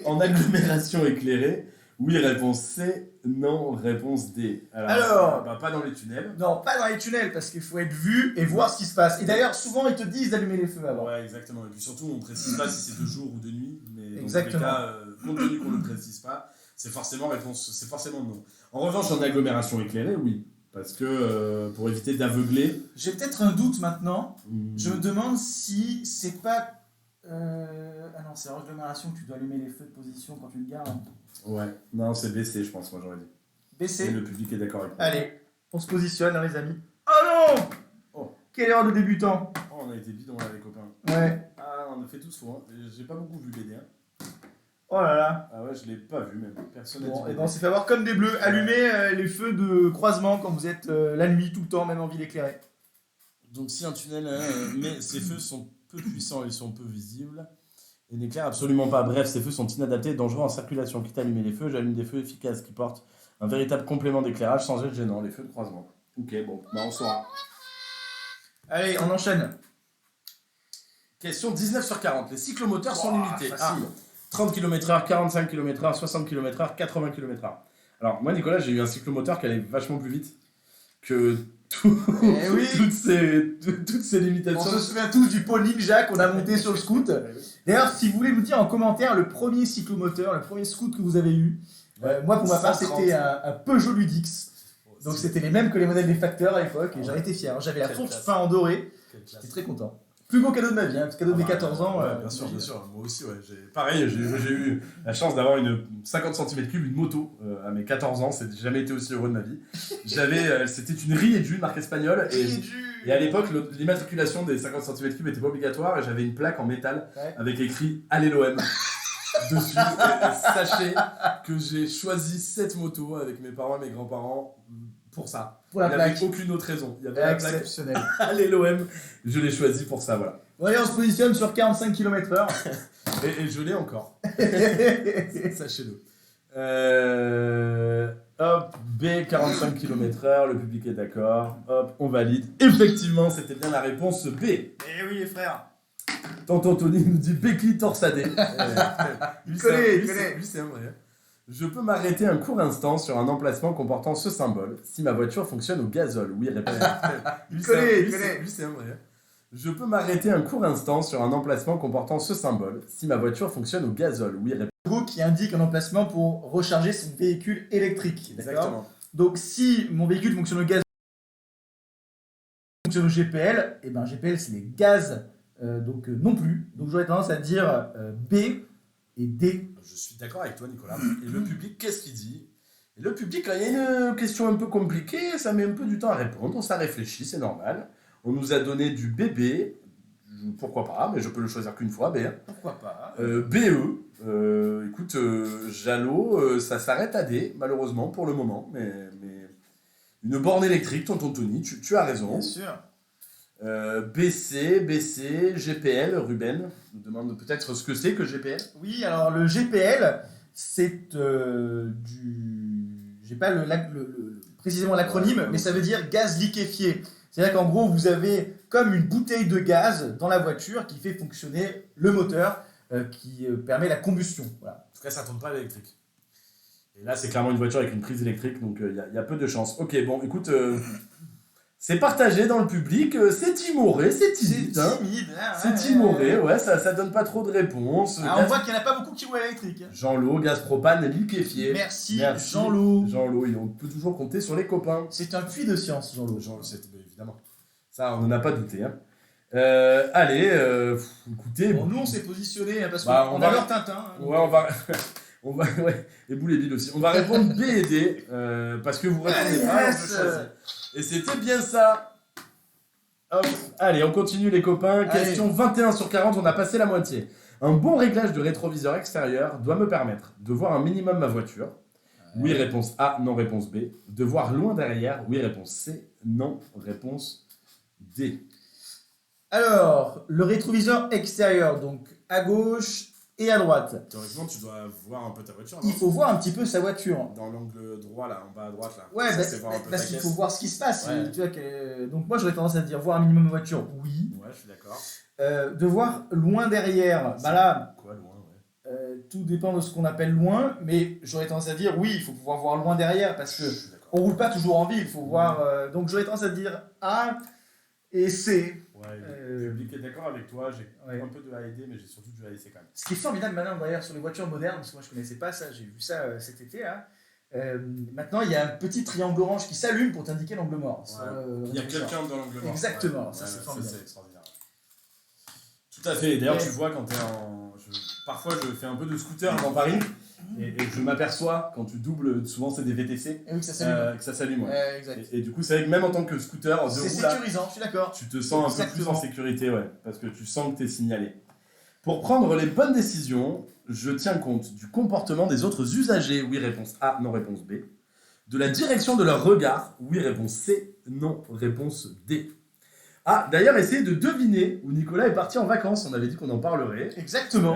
En agglomération éclairée, oui, réponse C, non, réponse D. Alors pas dans les tunnels. Non, pas dans les tunnels, parce qu'il faut être vu et voir ce qui se passe. Et d'ailleurs, souvent, ils te disent d'allumer les feux avant. Ouais, exactement. Et puis surtout, on ne précise pas si c'est de jour ou de nuit. Mais exactement. Dans tous les cas, compte tenu qu'on ne le précise pas, c'est forcément non. En revanche, en agglomération éclairée, oui. Parce que pour éviter d'aveugler... J'ai peut-être un doute maintenant. Je me demande si c'est pas... Ah non, c'est en agglomération que tu dois allumer les feux de position quand tu le gares. Hein. Ouais, non, c'est BC, je pense, moi j'aurais dit. BC. Et le public est d'accord avec moi. Allez, on se positionne, hein, les amis. Oh non! Oh. Quelle erreur de débutant! Oh, on a été bidon là, les copains. Ouais. Ah, on a fait tous faux. Hein. J'ai pas beaucoup vu BD. Hein. Oh là là. Ah ouais, je l'ai pas vu même. Personne n'a Bon, dit. et ben on s'est fait avoir comme des bleus. Allumez les feux de croisement quand vous êtes la nuit, tout le temps, même en ville éclairée. Donc si un tunnel, mais ces feux sont peu puissants, ils sont peu visibles. Et n'éclairent absolument pas. Bref, ces feux sont inadaptés et dangereux en circulation. Quitte à allumer les feux, j'allume des feux efficaces qui portent un véritable complément d'éclairage sans être gênant, les feux de croisement. Ok, bon, bah on saura. Allez, on enchaîne. Question 19 sur 40. Les cyclomoteurs sont limités. Facile. 30 km/h, 45 km/h, 60 km/h, 80 km/h. Alors, moi, Nicolas, j'ai eu un cyclomoteur qui allait vachement plus vite que toutes ces limitations. On se souvient tous du Paul Ninja qu'on a monté sur le scoot. D'ailleurs, si vous voulez nous dire en commentaire le premier cyclomoteur, le premier scoot que vous avez eu, moi, pour ma part, c'était un Peugeot Ludix. Donc, c'était les mêmes que les modèles des facteurs à l'époque. Et j'en étais fier. J'avais la fourche fin en doré. J'étais très content. Plus beau cadeau de ma vie, hein, cadeau de mes 14 ans. Bien sûr. Moi aussi, ouais. Pareil, j'ai eu la chance d'avoir une 50 cm3, une moto à mes 14 ans. J'ai jamais été aussi heureux de ma vie. C'était une Rieju, marque espagnole. Et à l'époque, l'immatriculation des 50 cm3 n'était pas obligatoire. Et j'avais une plaque en métal avec écrit « Allez l'OM » dessus. Et sachez que j'ai choisi cette moto avec mes parents et mes grands-parents pour ça. Pour la plaque. Il n'y avait aucune autre raison. Il y avait exceptionnel. La plaque. Allez l'OM, je l'ai choisi pour ça, voilà. Bon, allez, on se positionne sur 45 km/h. Et je l'ai encore. Sachez-le. Hop, B, 45 km/h, le public est d'accord. Hop, on valide. Effectivement, c'était bien la réponse B. Eh oui, les frères. Tonton Tony nous dit Becky torsadé. Lui, c'est un vrai. Je peux m'arrêter un court instant sur un emplacement comportant ce symbole si ma voiture fonctionne au gazole. Oui, répète. Lui, c'est un vrai. Je peux m'arrêter un court instant sur un emplacement comportant ce symbole si ma voiture fonctionne au gazole. Oui, Logo qui indique un emplacement pour recharger son véhicule électrique. D'accord. exactement. Donc si mon véhicule fonctionne au gaz, fonctionne au GPL, et ben GPL c'est les gaz, donc non plus. Donc j'aurais tendance à dire B et D. Je suis d'accord avec toi, Nicolas. Et le public, qu'est-ce qu'il dit? Et le public, quand il y a une question un peu compliquée, ça met un peu du temps à répondre. Ça réfléchit, c'est normal. On nous a donné du bébé. Pourquoi pas, mais je peux le choisir qu'une fois, B. Pourquoi pas. BE. Écoute, Jalo, ça s'arrête à D, malheureusement, pour le moment. Mais une borne électrique, tonton Tony, tu as raison. Bien sûr. BC, GPL, Ruben nous demande peut-être ce que c'est que GPL. Oui, alors le GPL, c'est j'ai pas précisément l'acronyme, mais ça veut dire gaz liquéfié. C'est-à-dire qu'en gros, vous avez comme une bouteille de gaz dans la voiture qui fait fonctionner le moteur, qui permet la combustion. Voilà. En tout cas, ça ne tourne pas à l'électrique. Et là, c'est clairement une voiture avec une prise électrique, donc il y a peu de chance. Ok, bon, écoute, c'est partagé dans le public, c'est timoré, c'est timide. C'est timide. Hein, c'est timoré, ouais, ça donne pas trop de réponses. On voit qu'il n'y en a pas beaucoup qui roulent à l'électrique. Hein. Jean-Lot, gaz propane liquéfié. Merci. Jean-Lot. Jean-Lot, on peut toujours compter sur les copains. C'est un puits de science, Jean-Lot. Évidemment. Ça, on n'en a pas douté. Hein. Allez, écoutez. Bon, nous, on s'est positionné parce qu'on a leur Tintin. Hein, ouais, ouais, et Boule et Bill aussi. On va répondre B et D, parce que vous répondez pas, alors je choisis. Et c'était bien ça. Hop. Allez, on continue les copains. Allez. Question 21 sur 40, on a passé la moitié. Un bon réglage de rétroviseur extérieur doit me permettre de voir un minimum ma voiture. Oui, réponse A, non, réponse B. De voir loin derrière. Oui, réponse C, non, réponse D. Alors, le rétroviseur extérieur, donc à gauche et à droite. Théoriquement, tu dois voir un peu ta voiture. Il faut voir un petit peu sa voiture. Dans l'angle droit, là, en bas à droite, là. Ouais, parce qu'il faut voir ce qui se passe. Ouais. Tu vois donc moi, j'aurais tendance à dire voir un minimum ma voiture, oui. Ouais, je suis d'accord. De voir loin derrière, bah là... Quoi, loin, ouais. Tout dépend de ce qu'on appelle loin, mais j'aurais tendance à dire oui, il faut pouvoir voir loin derrière, parce que on roule pas toujours en ville, il faut voir... donc j'aurais tendance à dire A et C. Ouais, le public est d'accord avec toi, j'ai un peu de A et D, mais j'ai surtout du A et C quand même. Ce qui est formidable maintenant d'ailleurs sur les voitures modernes, parce que moi je connaissais pas ça, j'ai vu ça cet été, hein. Maintenant il y a un petit triangle orange qui s'allume pour t'indiquer l'angle mort. Il y a quelqu'un dans l'angle mort. Exactement, ça c'est formidable. C'est extraordinaire. Tout à fait, d'ailleurs tu vois quand t'es parfois je fais un peu de scooter dans Paris, et je m'aperçois quand tu doubles, souvent c'est des VTC, et oui, que ça s'allume. Ouais. Exact. Et du coup, c'est vrai que même en tant que scooter, c'est sécurisant, je suis d'accord. Tu te sens un peu plus en sécurité, ouais, parce que tu sens que tu es signalé. Pour prendre les bonnes décisions, je tiens compte du comportement des autres usagers. Oui, réponse A, non, réponse B. De la direction de leur regard. Oui, réponse C, non, réponse D. Ah, d'ailleurs, essayez de deviner où Nicolas est parti en vacances. On avait dit qu'on en parlerait. Exactement.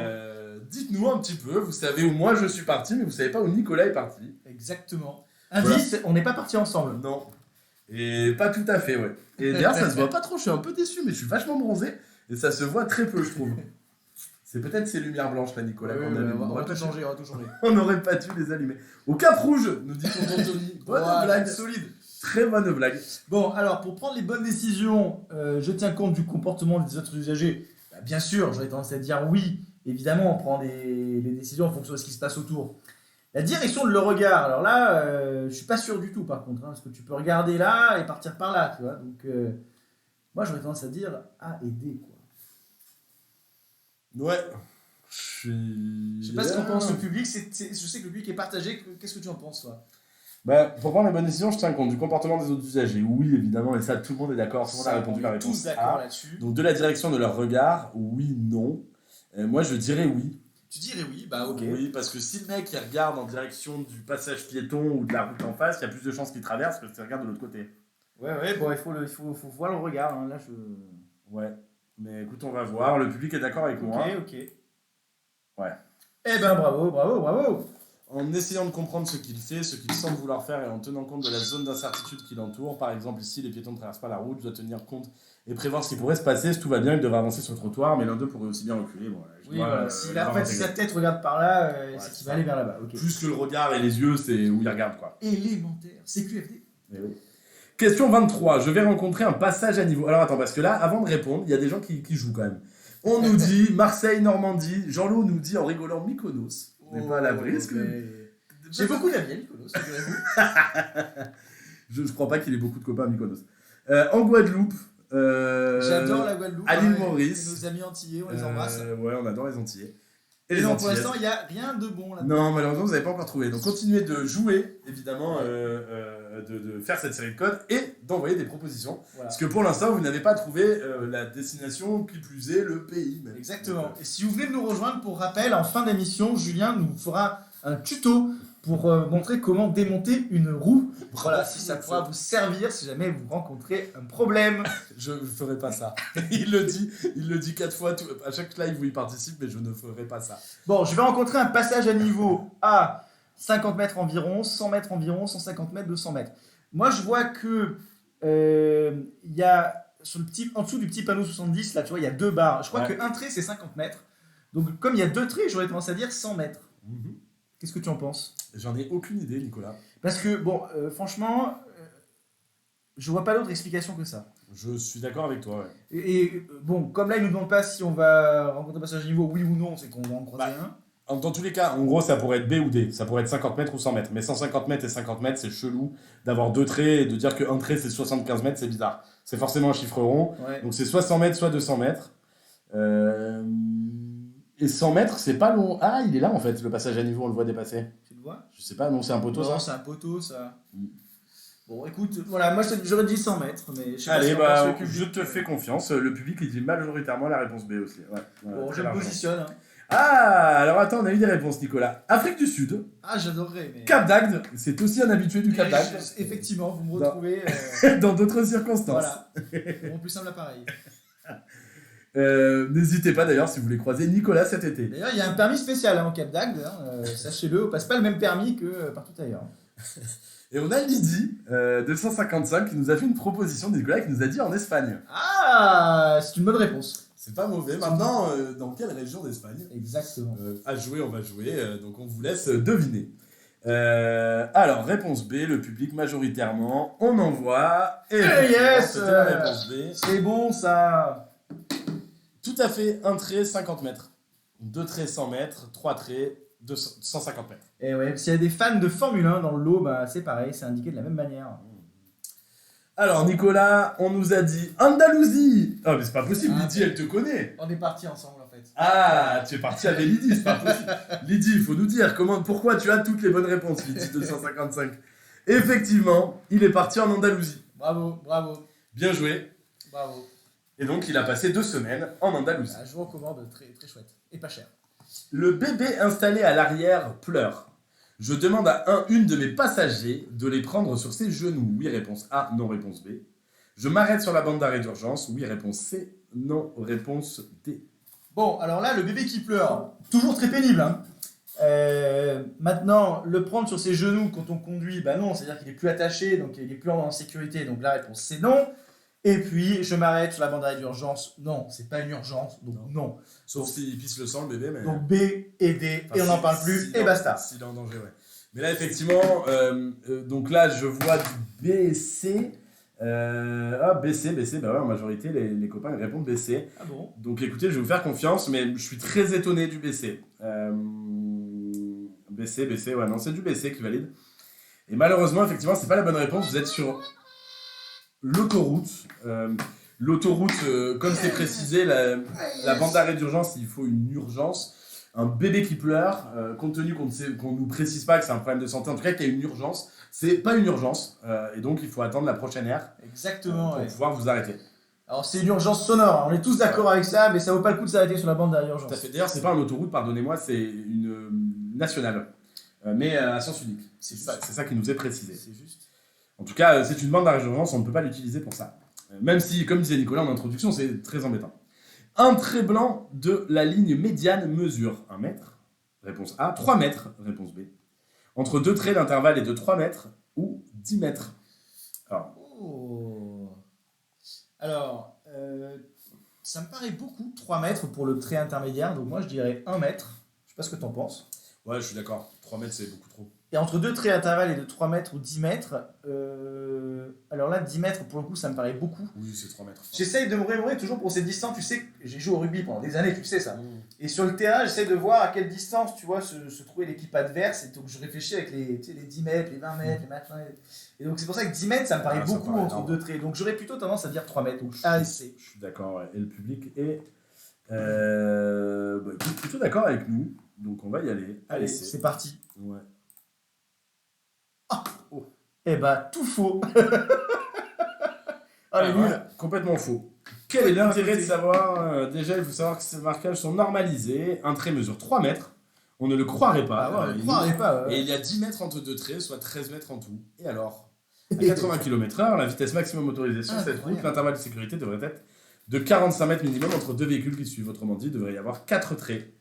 Dites-nous un petit peu. Vous savez où moi je suis parti, mais vous savez pas où Nicolas est parti. Exactement. Indice, voilà. On n'est pas parti ensemble. Non. Et pas tout à fait, ouais. Et d'ailleurs, ça se voit pas trop. Je suis un peu déçu, mais je suis vachement bronzé. Et ça se voit très peu, je trouve. C'est peut-être ces lumières blanches, là, Nicolas. On va tout changer, On n'aurait pas dû les allumer. Au Cap Rouge, nous dit tonton Tony. Bonne blague. Solide. Très bonne blague. Bon, alors, pour prendre les bonnes décisions, je tiens compte du comportement des autres usagers. Bah, bien sûr, j'aurais tendance à dire oui. Évidemment, on prend des décisions en fonction de ce qui se passe autour. La direction de leur regard, alors là, je suis pas sûr du tout, par contre, hein, parce que tu peux regarder là et partir par là, tu vois. Donc, moi, j'aurais tendance à dire A et D, quoi. Ouais. Je sais pas ce qu'en pense le public. Je sais que le public est partagé. Qu'est-ce que tu en penses, toi? Bah, pour prendre les bonnes décisions, je tiens compte du comportement des autres usagers. Oui, évidemment, et ça, tout le monde est d'accord. Tout le monde a répondu la réponse. Tous d'accord là-dessus. Donc, de la direction de leur regard, oui, non. Moi, je dirais oui. Tu dirais oui, bah ok. Oui, parce que si le mec il regarde en direction du passage piéton ou de la route en face, il y a plus de chances qu'il traverse que s'il regarde de l'autre côté. Ouais, bon, il faut voir le regard. Hein. Là, Ouais, mais écoute, on va voir. Le public est d'accord avec moi. Ok. Ouais. Eh ben, bravo. En essayant de comprendre ce qu'il fait, ce qu'il semble vouloir faire et en tenant compte de la zone d'incertitude qui l'entoure, par exemple ici, les piétons ne traversent pas la route, je dois tenir compte et prévoir ce qui pourrait se passer. Si tout va bien, il devrait avancer sur le trottoir, mais l'un d'eux pourrait aussi bien reculer. Bon, si sa tête regarde par là, c'est qu'il va aller vers là-bas. Okay. Plus que le regard et les yeux, c'est où il regarde, quoi. Élémentaire, c'est QFD. Oui. Question 23. Je vais rencontrer un passage à niveau. Alors attends, parce que là, avant de répondre, il y a des gens qui jouent quand même. On nous dit Marseille, Normandie. Jean-Loup nous dit en rigolant Mykonos. On n'est pas à l'abri. Est-ce que... J'ai beaucoup d'amis à Mykonos, figurez-vous. Je crois pas qu'il ait beaucoup de copains à Mykonos. En Guadeloupe. J'adore la Guadeloupe. À l'île Maurice. Nos amis antillais, on les embrasse. Ouais, on adore les Antillais. Et Et les donc pour Antillaises. l'instant, il n'y a rien de bon là-dedans. Non, malheureusement, vous n'avez pas encore trouvé. Donc continuez de jouer, évidemment, de faire cette série de codes et d'envoyer des propositions. Voilà. Parce que pour l'instant, vous n'avez pas trouvé la destination, qui plus est, le pays. Même. Exactement. Et si vous voulez nous rejoindre, pour rappel, en fin d'émission, Julien nous fera un tuto pour montrer comment démonter une roue. Voilà, si ça pourra vous servir si jamais vous rencontrez un problème. Je ne ferai pas ça. il le dit 4 fois à chaque live où il participe, mais je ne ferai pas ça. Bon, je vais rencontrer un passage à niveau à 50 mètres environ, 100 mètres environ, 150 mètres, 200 mètres. Moi, je vois que il y a en dessous du petit panneau 70, là, tu vois, il y a 2 barres. Je crois qu'un trait, c'est 50 mètres. Donc, comme il y a 2 traits, j'aurais tendance à dire 100 mètres. Mm-hmm. Qu'est-ce que tu en penses ? J'en ai aucune idée, Nicolas. Parce que, bon, franchement, je vois pas d'autre explication que ça. Je suis d'accord avec toi, ouais. Et bon, comme là, il nous demande pas si on va rencontrer un passage à niveau, oui ou non, c'est qu'on va en croiser un. Dans tous les cas, en gros, ça pourrait être B ou D. Ça pourrait être 50 mètres ou 100 mètres. Mais 150 mètres et 50 mètres, c'est chelou d'avoir 2 traits et de dire qu'un trait, c'est 75 mètres, c'est bizarre. C'est forcément un chiffre rond. Ouais. Donc c'est soit 100 mètres, soit 200 mètres. Et 100 mètres, c'est pas long. Ah, il est là en fait, le passage à niveau, on le voit dépasser. Tu le vois ? Je sais pas, non, c'est un poteau ça. Non, c'est un poteau ça. Bon, écoute, voilà, moi j'aurais dit 100 mètres, mais je sais Allez, pas si on pense le je public. te fais confiance. Le public, il dit majoritairement la réponse B aussi. Ouais, Bon, très je me largement. positionne. Hein. Ah, alors attends, on a eu des réponses, Nicolas. Afrique du Sud, Ah, j'adorerais, mais. Cap d'Agde, c'est aussi un habitué du Cap Mais d'Agde. effectivement, vous me retrouvez. Dans d'autres circonstances. Voilà. Mon plus simple appareil. N'hésitez pas d'ailleurs si vous voulez croiser Nicolas cet été. D'ailleurs, il y a un permis spécial en Cap d'Agde, sachez-le, on passe pas le même permis que partout ailleurs. Et on a Lydie, 255, qui nous a fait une proposition de Nicolas, qui nous a dit en Espagne. Ah, c'est une bonne réponse. C'est pas mauvais. Maintenant, dans quelle région d'Espagne ? Exactement. À jouer, on va jouer, donc on vous laisse deviner. Alors, réponse B, le public majoritairement, on envoie. Et yes, c'était la réponse B. C'est bon ça. Tout à fait, un trait, 50 mètres. 2 traits, 100 mètres. 3 traits, 150 mètres. Et ouais, s'il y a des fans de Formule 1 dans le lot, bah, c'est pareil, c'est indiqué de la même manière. Alors, Nicolas, on nous a dit Andalousie. Ah, mais c'est pas possible, Lydie, elle te connaît. On est partis ensemble en fait. Ah, tu es parti avec Lydie, c'est pas possible. Lydie, il faut nous dire pourquoi tu as toutes les bonnes réponses, Lydie 255. Effectivement, il est parti en Andalousie. Bravo, bravo, Bien joué. bravo. Et donc, il a passé 2 semaines en Andalousie. Ah, je vous recommande, très, très chouette. Et pas cher. Le bébé installé à l'arrière pleure. Je demande à une de mes passagers de les prendre sur ses genoux. Oui, réponse A, non, réponse B. Je m'arrête sur la bande d'arrêt d'urgence. Oui, réponse C, non, réponse D. Bon, alors là, le bébé qui pleure, toujours très pénible. Hein. Maintenant, le prendre sur ses genoux quand on conduit, bah non, c'est-à-dire qu'il est plus attaché, donc il est plus en sécurité. Donc la réponse c'est non. Et puis, je m'arrête sur la bande d'arrêt d'urgence. Non, c'est pas une urgence, donc non. Sauf s'il pisse le sang, le bébé. Mais... Donc B et D, et on n'en parle plus, et basta. S'il est en danger, ouais. Mais là, effectivement, donc là, je vois du BC. BC, bah ouais, en majorité, les copains ils répondent BC. Ah bon ? Donc écoutez, je vais vous faire confiance, mais je suis très étonné du BC. BC, ouais, non, c'est du BC qui valide. Et malheureusement, effectivement, c'est pas la bonne réponse. Vous êtes sur l'autoroute. L'autoroute, comme c'est précisé, la bande d'arrêt d'urgence, il faut une urgence. Un bébé qui pleure, compte tenu qu'on nous précise pas que c'est un problème de santé, en tout cas qu'il y a une urgence, c'est pas une urgence, et donc il faut attendre la prochaine aire. Exactement, pour pouvoir vous arrêter. Alors c'est une urgence sonore, on est tous d'accord avec ça, mais ça vaut pas le coup de s'arrêter sur la bande d'arrêt d'urgence. Tout à fait. D'ailleurs, c'est pas une autoroute, pardonnez-moi, c'est une nationale, mais à sens unique. C'est ça qui nous est précisé. C'est juste. En tout cas, c'est une bande d'arrêt d'urgence, on ne peut pas l'utiliser pour ça. Même si, comme disait Nicolas en introduction, c'est très embêtant. Un trait blanc de la ligne médiane mesure 1 mètre, réponse A, 3 mètres, réponse B. Entre 2 traits, l'intervalle est de 3 mètres ou 10 mètres. Alors, ça me paraît beaucoup, 3 mètres pour le trait intermédiaire, donc moi je dirais 1 mètre. Je sais pas ce que t'en penses. Ouais, je suis d'accord. 3 mètres, c'est beaucoup trop. Et entre deux traits d'intervalle et de 3 mètres ou 10 mètres, alors là, 10 mètres, pour le coup, ça me paraît beaucoup. Oui, c'est 3 mètres. J'essaye de me remémorer toujours pour ces distances. Tu sais, j'ai joué au rugby pendant des années, tu sais ça. Mmh. Et sur le terrain, j'essaie de voir à quelle distance, tu vois, se trouvait l'équipe adverse. Et donc, je réfléchis avec les 10 mètres, les 20 mètres, les machins. Et donc, c'est pour ça que 10 mètres, ça me paraît Ah, ça me beaucoup paraît entre énorme. deux traits. Donc, j'aurais plutôt tendance à dire 3 mètres. Donc, A et C. Je suis d'accord, ouais. Et le public est écoute, plutôt d'accord avec nous. Donc on va y aller. Allez, c'est parti. Ouais. Eh bah, tout faux. Allez, Ouais, nul. complètement faux. Quel est l'intérêt de savoir déjà, il faut savoir que ces marquages sont normalisés. Un trait mesure 3 mètres. On ne le croirait pas. Ah ouais, on ne croirait pas. Et il y a 10 mètres entre deux traits, soit 13 mètres en tout. Et alors, à 80 km/h, la vitesse maximum autorisée sur cette route, l'intervalle de sécurité devrait être de 45 mètres minimum entre deux véhicules qui suivent. Autrement dit, il devrait y avoir 4 traits.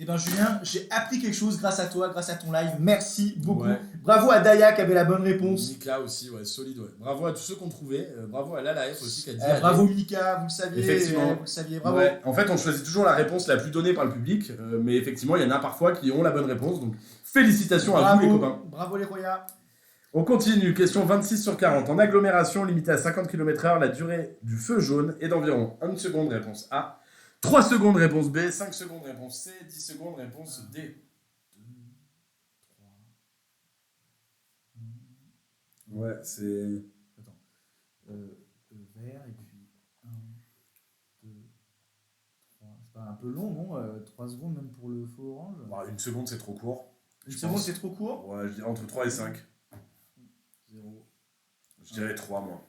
Eh ben Julien, j'ai appris quelque chose grâce à toi, grâce à ton live. Merci beaucoup. Ouais. Bravo à Daya qui avait la bonne réponse. Mika aussi, ouais, solide, ouais. Bravo à tous ceux qu'on trouvait. Bravo à Lalaef aussi qui a dit. Bravo Mika, vous le saviez. Effectivement. Vous le saviez, bravo. Ouais. En fait, on choisit toujours la réponse la plus donnée par le public, mais effectivement, il y en a parfois qui ont la bonne réponse. Donc, félicitations à vous les copains. Bravo les Roya. On continue, question 26 sur 40. En agglomération limitée à 50 km/h, la durée du feu jaune est d'environ 1 seconde, réponse A, 3 secondes, réponse B, 5 secondes, réponse C, 10 secondes, réponse D. 2, 3. Ouais, c'est. Attends. Vert et puis 1, 2, 3. C'est pas un peu long, non 3 secondes même pour le feu orange. Bah, 1 seconde, c'est trop court. Une seconde, c'est trop court. Ouais, je dirais entre 3 et 5. 0. Je dirais 3, moi.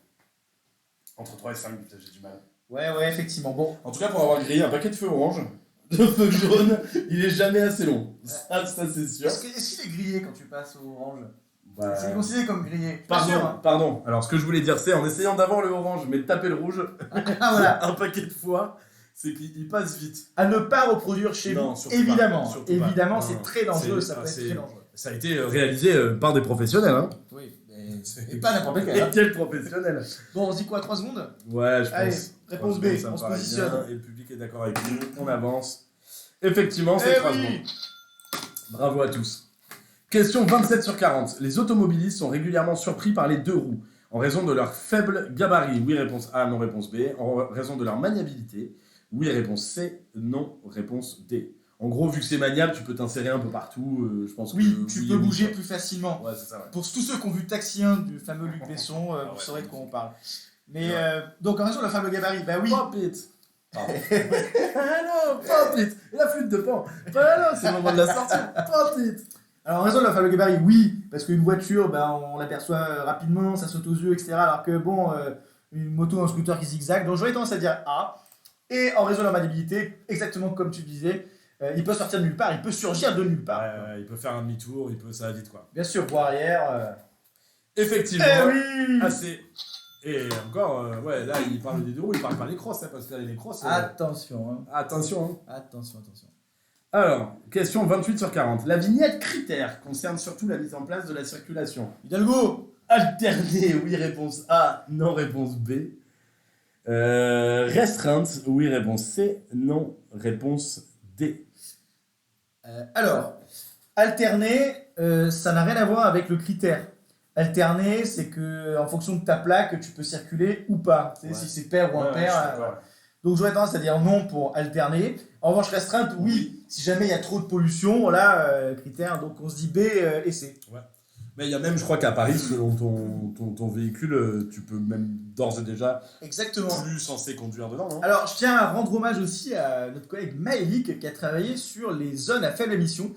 Entre 3 et 5, j'ai du mal. Ouais, effectivement. Bon. En tout cas, pour avoir grillé un paquet de feux orange, de feux jaune, il est jamais assez long. Ça c'est sûr. Est-ce qu'il est grillé quand tu passes au orange Bah, C'est considéré comme grillé. Pardon. Alors, ce que je voulais dire, c'est en essayant d'avoir le orange, mais de taper le rouge, voilà. un paquet de fois, c'est qu'il passe vite. À ne pas reproduire chez Non, vous. surtout Évidemment. pas, surtout Évidemment, pas. c'est Non, très dangereux. c'est- Ça peut être c'est- très dangereux. Ça a été réalisé par des professionnels. Hein. Oui, et pas n'importe lequel. Et Hein. quel professionnel. Bon, on se dit quoi 3 secondes Ouais, je pense. Allez, réponse B, Ça me on se paraît positionne. bien, et le public est d'accord avec nous. On avance. Effectivement, c'est 3 secondes. Bravo à tous. Question 27 sur 40. Les automobilistes sont régulièrement surpris par les deux roues en raison de leur faible gabarit. Oui, réponse A, non, réponse B. En raison de leur maniabilité. Oui, réponse C, non, réponse D. En gros, vu que c'est maniable, tu peux t'insérer un peu partout. Je pense Oui, que tu oui peux et oui, bouger quoi. plus facilement. Ouais, c'est ça, ouais. Pour tous ceux qui ont vu Taxi 1 du fameux Luc Besson, vous ouais. saurez de quoi on parle. Mais Ouais. donc en raison de la faible gabarit, bah oui. Pop it. Pardon. Hello, pop it. Et la flûte de pan. Hello, c'est le moment de la sortie. Pop it. Alors en raison de la faible gabarit, oui, parce qu'une voiture, bah, on l'aperçoit rapidement, ça saute aux yeux, etc. Alors que bon, une moto, un scooter qui zigzague, donc j'aurais tendance à dire A. Et en raison de la maniabilité, exactement comme tu disais, il peut sortir de nulle part, il peut surgir de nulle part. Il peut faire un demi-tour, ça va vite quoi. Bien sûr, voie arrière. Effectivement. Eh oui. Assez. Et encore, ouais, là il parle des deux roues, il parle pas des crosses, hein, parce que là, les crosses. Attention, hein. Attention. Hein. Attention. Alors, question 28 sur 40. La vignette critère concerne surtout la mise en place de la circulation. Hidalgo. Alternée, oui, réponse A, non, réponse B. Restreinte, oui, réponse C, non, réponse D. Alors, alterner, ça n'a rien à voir avec le critère. Alterner, c'est que en fonction de ta plaque, tu peux circuler ou pas. Tu sais, si c'est pair ou impair. Donc j'aurais tendance à dire non pour alterner. En revanche, restreinte, oui. Si jamais il y a trop de pollution, là, critère. Donc on se dit B et C. Ouais. Mais il y a même, je crois qu'à Paris, selon ton véhicule, tu peux même d'ores et déjà Exactement. plus censé conduire dedans, non? Alors je tiens à rendre hommage aussi à notre collègue Maëlik qui a travaillé sur les zones à faible émission.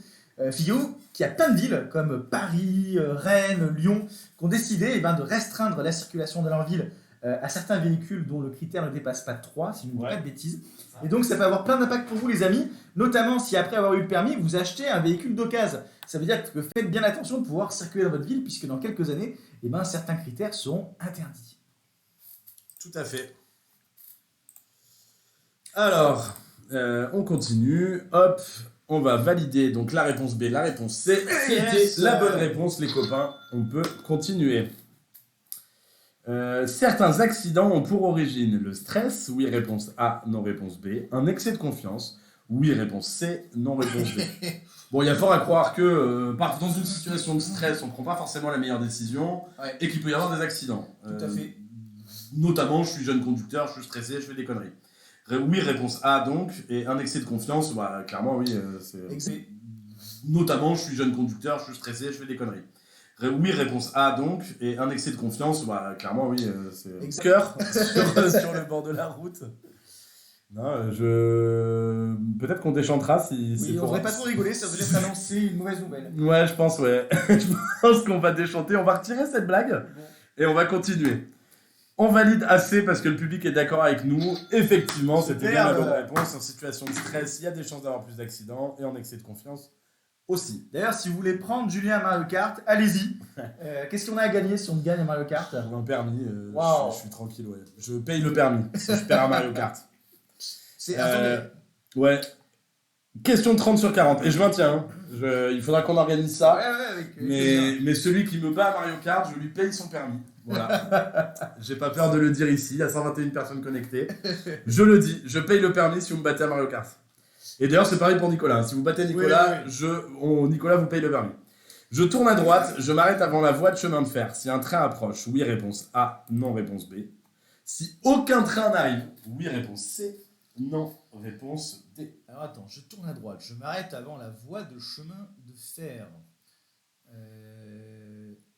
Figurez-vous qu'il y a plein de villes comme Paris, Rennes, Lyon qui ont décidé de restreindre la circulation dans leur ville à certains véhicules dont le critère ne dépasse pas 3, si je ne dis pas de bêtises. Et donc ça peut avoir plein d'impact pour vous les amis, notamment si après avoir eu le permis, vous achetez un véhicule d'occasion. Ça veut dire que faites bien attention de pouvoir circuler dans votre ville, puisque dans quelques années, certains critères seront interdits. Tout à fait. Alors, on continue. Hop, on va valider donc la réponse B, la réponse C. C'était la bonne réponse, les copains. On peut continuer. Certains accidents ont pour origine le stress, oui, réponse A, non, réponse B, un excès de confiance, Oui, réponse C. Non, réponse B. Bon, il y a fort à croire que dans une situation de stress, on ne prend pas forcément la meilleure décision Ouais. et qu'il peut y avoir des accidents. Tout à fait. Notamment, je suis jeune conducteur, je suis stressé, je fais des conneries. Oui, réponse A donc, et un excès de confiance, bah, clairement, oui. Notamment, je suis jeune conducteur, je suis stressé, je fais des conneries. Oui, réponse A donc, et un excès de confiance, bah, clairement, oui. Cœur sur le bord de la route. Non, peut-être qu'on déchantera si. Oui, on devrait pas trop rigoler, ça veut peut-être annoncer une mauvaise nouvelle. Ouais, je pense, ouais. Je pense qu'on va déchanter. On va retirer cette blague et on va continuer. On valide assez parce que le public est d'accord avec nous. Effectivement, c'était bien la bonne réponse. En situation de stress, il y a des chances d'avoir plus d'accidents et en excès de confiance aussi. D'ailleurs, si vous voulez prendre Julien à Mario Kart, allez-y. Qu'est-ce qu'on a à gagner si on gagne à Mario Kart? Un permis, Wow. je suis tranquille, ouais. Je paye le permis si je perds à Mario Kart. Attendez. Ouais. Question de 30 sur 40. Et je maintiens. Il faudra qu'on organise ça. Ouais, Mais celui qui me bat à Mario Kart, je lui paye son permis. Voilà. J'ai pas peur de le dire ici, il y a 121 personnes connectées. Je le dis, je paye le permis si vous me battez à Mario Kart. Et d'ailleurs, c'est pareil pour Nicolas. Si vous battez Nicolas, Nicolas vous paye le permis. Je tourne à droite, je m'arrête avant la voie de chemin de fer. Si un train approche, oui, réponse A, non, réponse B. Si aucun train n'arrive, oui, réponse C, non, réponse D. Alors attends, je tourne à droite, je m'arrête avant la voie de chemin de fer.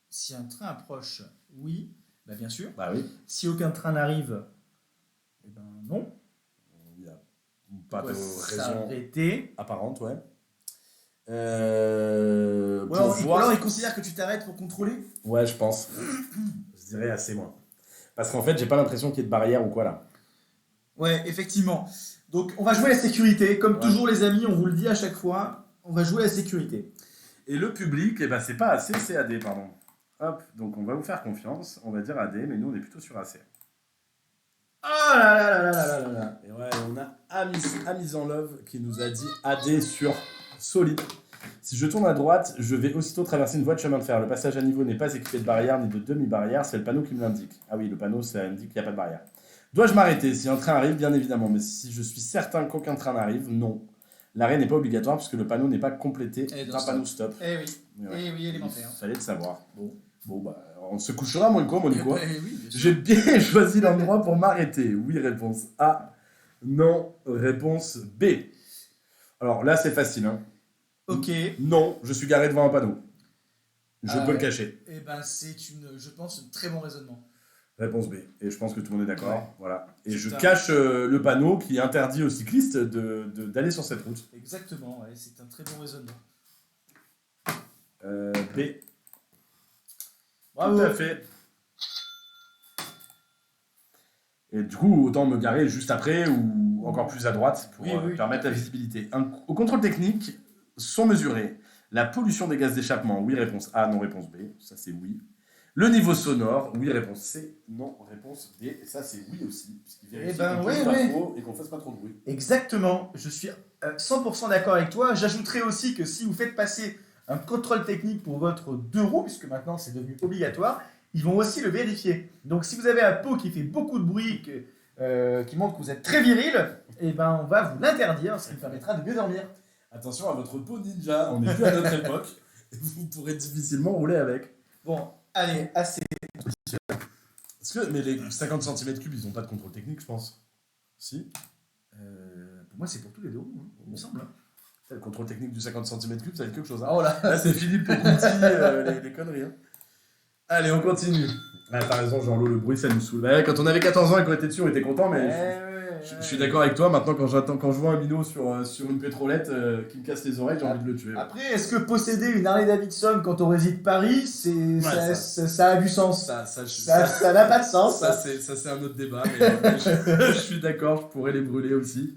Si un train approche, oui, bah bien sûr. Bah oui. Si aucun train n'arrive, eh ben non. Il n'y a pas de raison s'arrêter apparente, ouais. Alors il considère que tu t'arrêtes pour contrôler? Ouais, je pense. Je dirais assez moins. Parce qu'en fait, j'ai pas l'impression qu'il y ait de barrière ou quoi là. Ouais, effectivement. Donc, on va jouer la sécurité. Comme toujours, les amis, on vous le dit à chaque fois, on va jouer la sécurité. Et le public, eh ben, c'est pas AC, c'est AD, pardon. Hop, donc on va vous faire confiance. On va dire AD, mais nous, on est plutôt sur AC. Oh là là là là là là là. Et ouais, on a Amis en Love qui nous a dit AD sur solide. Si je tourne à droite, je vais aussitôt traverser une voie de chemin de fer. Le passage à niveau n'est pas équipé de barrière ni de demi-barrière, c'est le panneau qui me l'indique. Ah oui, le panneau, ça indique qu'il n'y a pas de barrière. Dois-je m'arrêter si un train arrive? Bien évidemment, mais si je suis certain qu'aucun train n'arrive, non. L'arrêt n'est pas obligatoire puisque le panneau n'est pas complété d'un panneau stop. Eh oui, eh oui, élémentaire. Fallait le savoir. Bon bah, on se couchera, mon Nico. Oui, J'ai bien choisi l'endroit pour m'arrêter. Oui, réponse A. Non, réponse B. Alors là, c'est facile. Hein. Ok. Non, je suis garé devant un panneau. Je peux le cacher. Eh ben, c'est je pense, un très bon raisonnement. Réponse B. Et je pense que tout le monde est d'accord. Ouais. Voilà. Et je cache le panneau qui interdit aux cyclistes d'aller sur cette route. Exactement, ouais, c'est un très bon raisonnement. B. Bravo. Tout à fait. Et du coup, autant me garer juste après ou encore plus à droite pour permettre la visibilité. Au contrôle technique, sont mesurés la pollution des gaz d'échappement. Oui, réponse A, non, réponse B. Ça, c'est oui. Le niveau sonore, oui, réponse C, non, réponse D. Et ça, c'est oui aussi, puisqu'il vérifie et qu'on fasse pas trop de bruit. Exactement, je suis 100% d'accord avec toi. J'ajouterais aussi que si vous faites passer un contrôle technique pour votre 2 roues, puisque maintenant c'est devenu obligatoire, ils vont aussi le vérifier. Donc si vous avez un pot qui fait beaucoup de bruit, qui montre que vous êtes très viril, eh ben, on va vous l'interdire, ce qui permettra de mieux dormir. Attention à votre pot ninja, on n'est plus à notre époque, et vous pourrez difficilement rouler avec. Bon, allez, assez. Mais les 50 cm3, ils n'ont pas de contrôle technique, je pense. Si Pour moi, c'est pour tous les 2 roues, hein, il me semble. Le contrôle technique du 50 cm3, ça va être quelque chose. Hein. Oh là. Là, c'est Philippe Poconti, les conneries. Hein. Allez, on continue. Ah, t'as raison, Jean-Lo, le bruit, ça nous saoule. Bah, quand on avait 14 ans et qu'on était dessus, on était content, mais je suis d'accord avec toi. Maintenant, quand je vois un minot sur une pétrolette qui me casse les oreilles, j'ai envie de le tuer. Après, est-ce que posséder une Harley Davidson quand on réside Paris, ça a du sens? Ça n'a pas de sens. Ça, c'est un autre débat. Mais je suis d'accord, je pourrais les brûler aussi.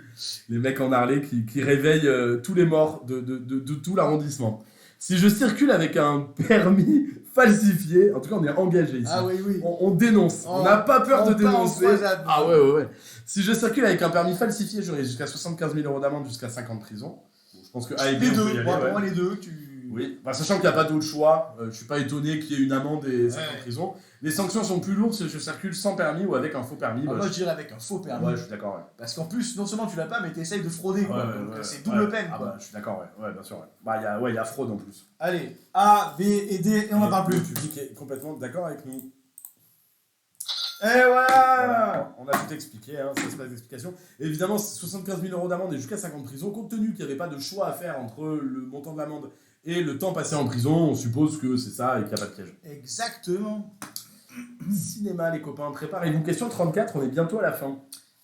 Les mecs en Harley qui réveillent tous les morts de tout l'arrondissement. Si je circule avec un permis falsifié, en tout cas on est engagé ici. Ah oui. On dénonce. On n'a pas peur de dénoncer. Ah ouais. Si je circule avec un permis falsifié, j'aurai jusqu'à 75 000 € d'amende, jusqu'à 5 ans de prison. Bon, je pense que A et B, les on deux, peut y aller. pour moi les deux, Oui, enfin, sachant qu'il n'y a pas d'autre choix, je suis pas étonné qu'il y ait une amende et 5 ans de prison. Les sanctions sont plus lourdes si je circule sans permis ou avec un faux permis. Moi, je dirais avec un faux permis. Ouais, je suis d'accord, ouais. Parce qu'en plus, non seulement tu l'as pas, mais tu essayes de frauder, quoi. Donc c'est double peine, Ah quoi. bah, je suis d'accord, ouais, bien sûr. Ouais. Bah, il y a fraude en plus. Allez, A, B et D, et on n'en parle plus. Le public est complètement d'accord avec nous. Et voilà. On a tout expliqué, hein, ça se passe d'explication. Évidemment, 75 000 € d'amende et jusqu'à 5 ans de prison, compte tenu qu'il n'y avait pas de choix à faire entre le montant de l'amende et le temps passé en prison, on suppose que c'est ça et qu'il n'y a pas de piège. Exactement. Cinéma, les copains, préparez-vous. Question 34, on est bientôt à la fin.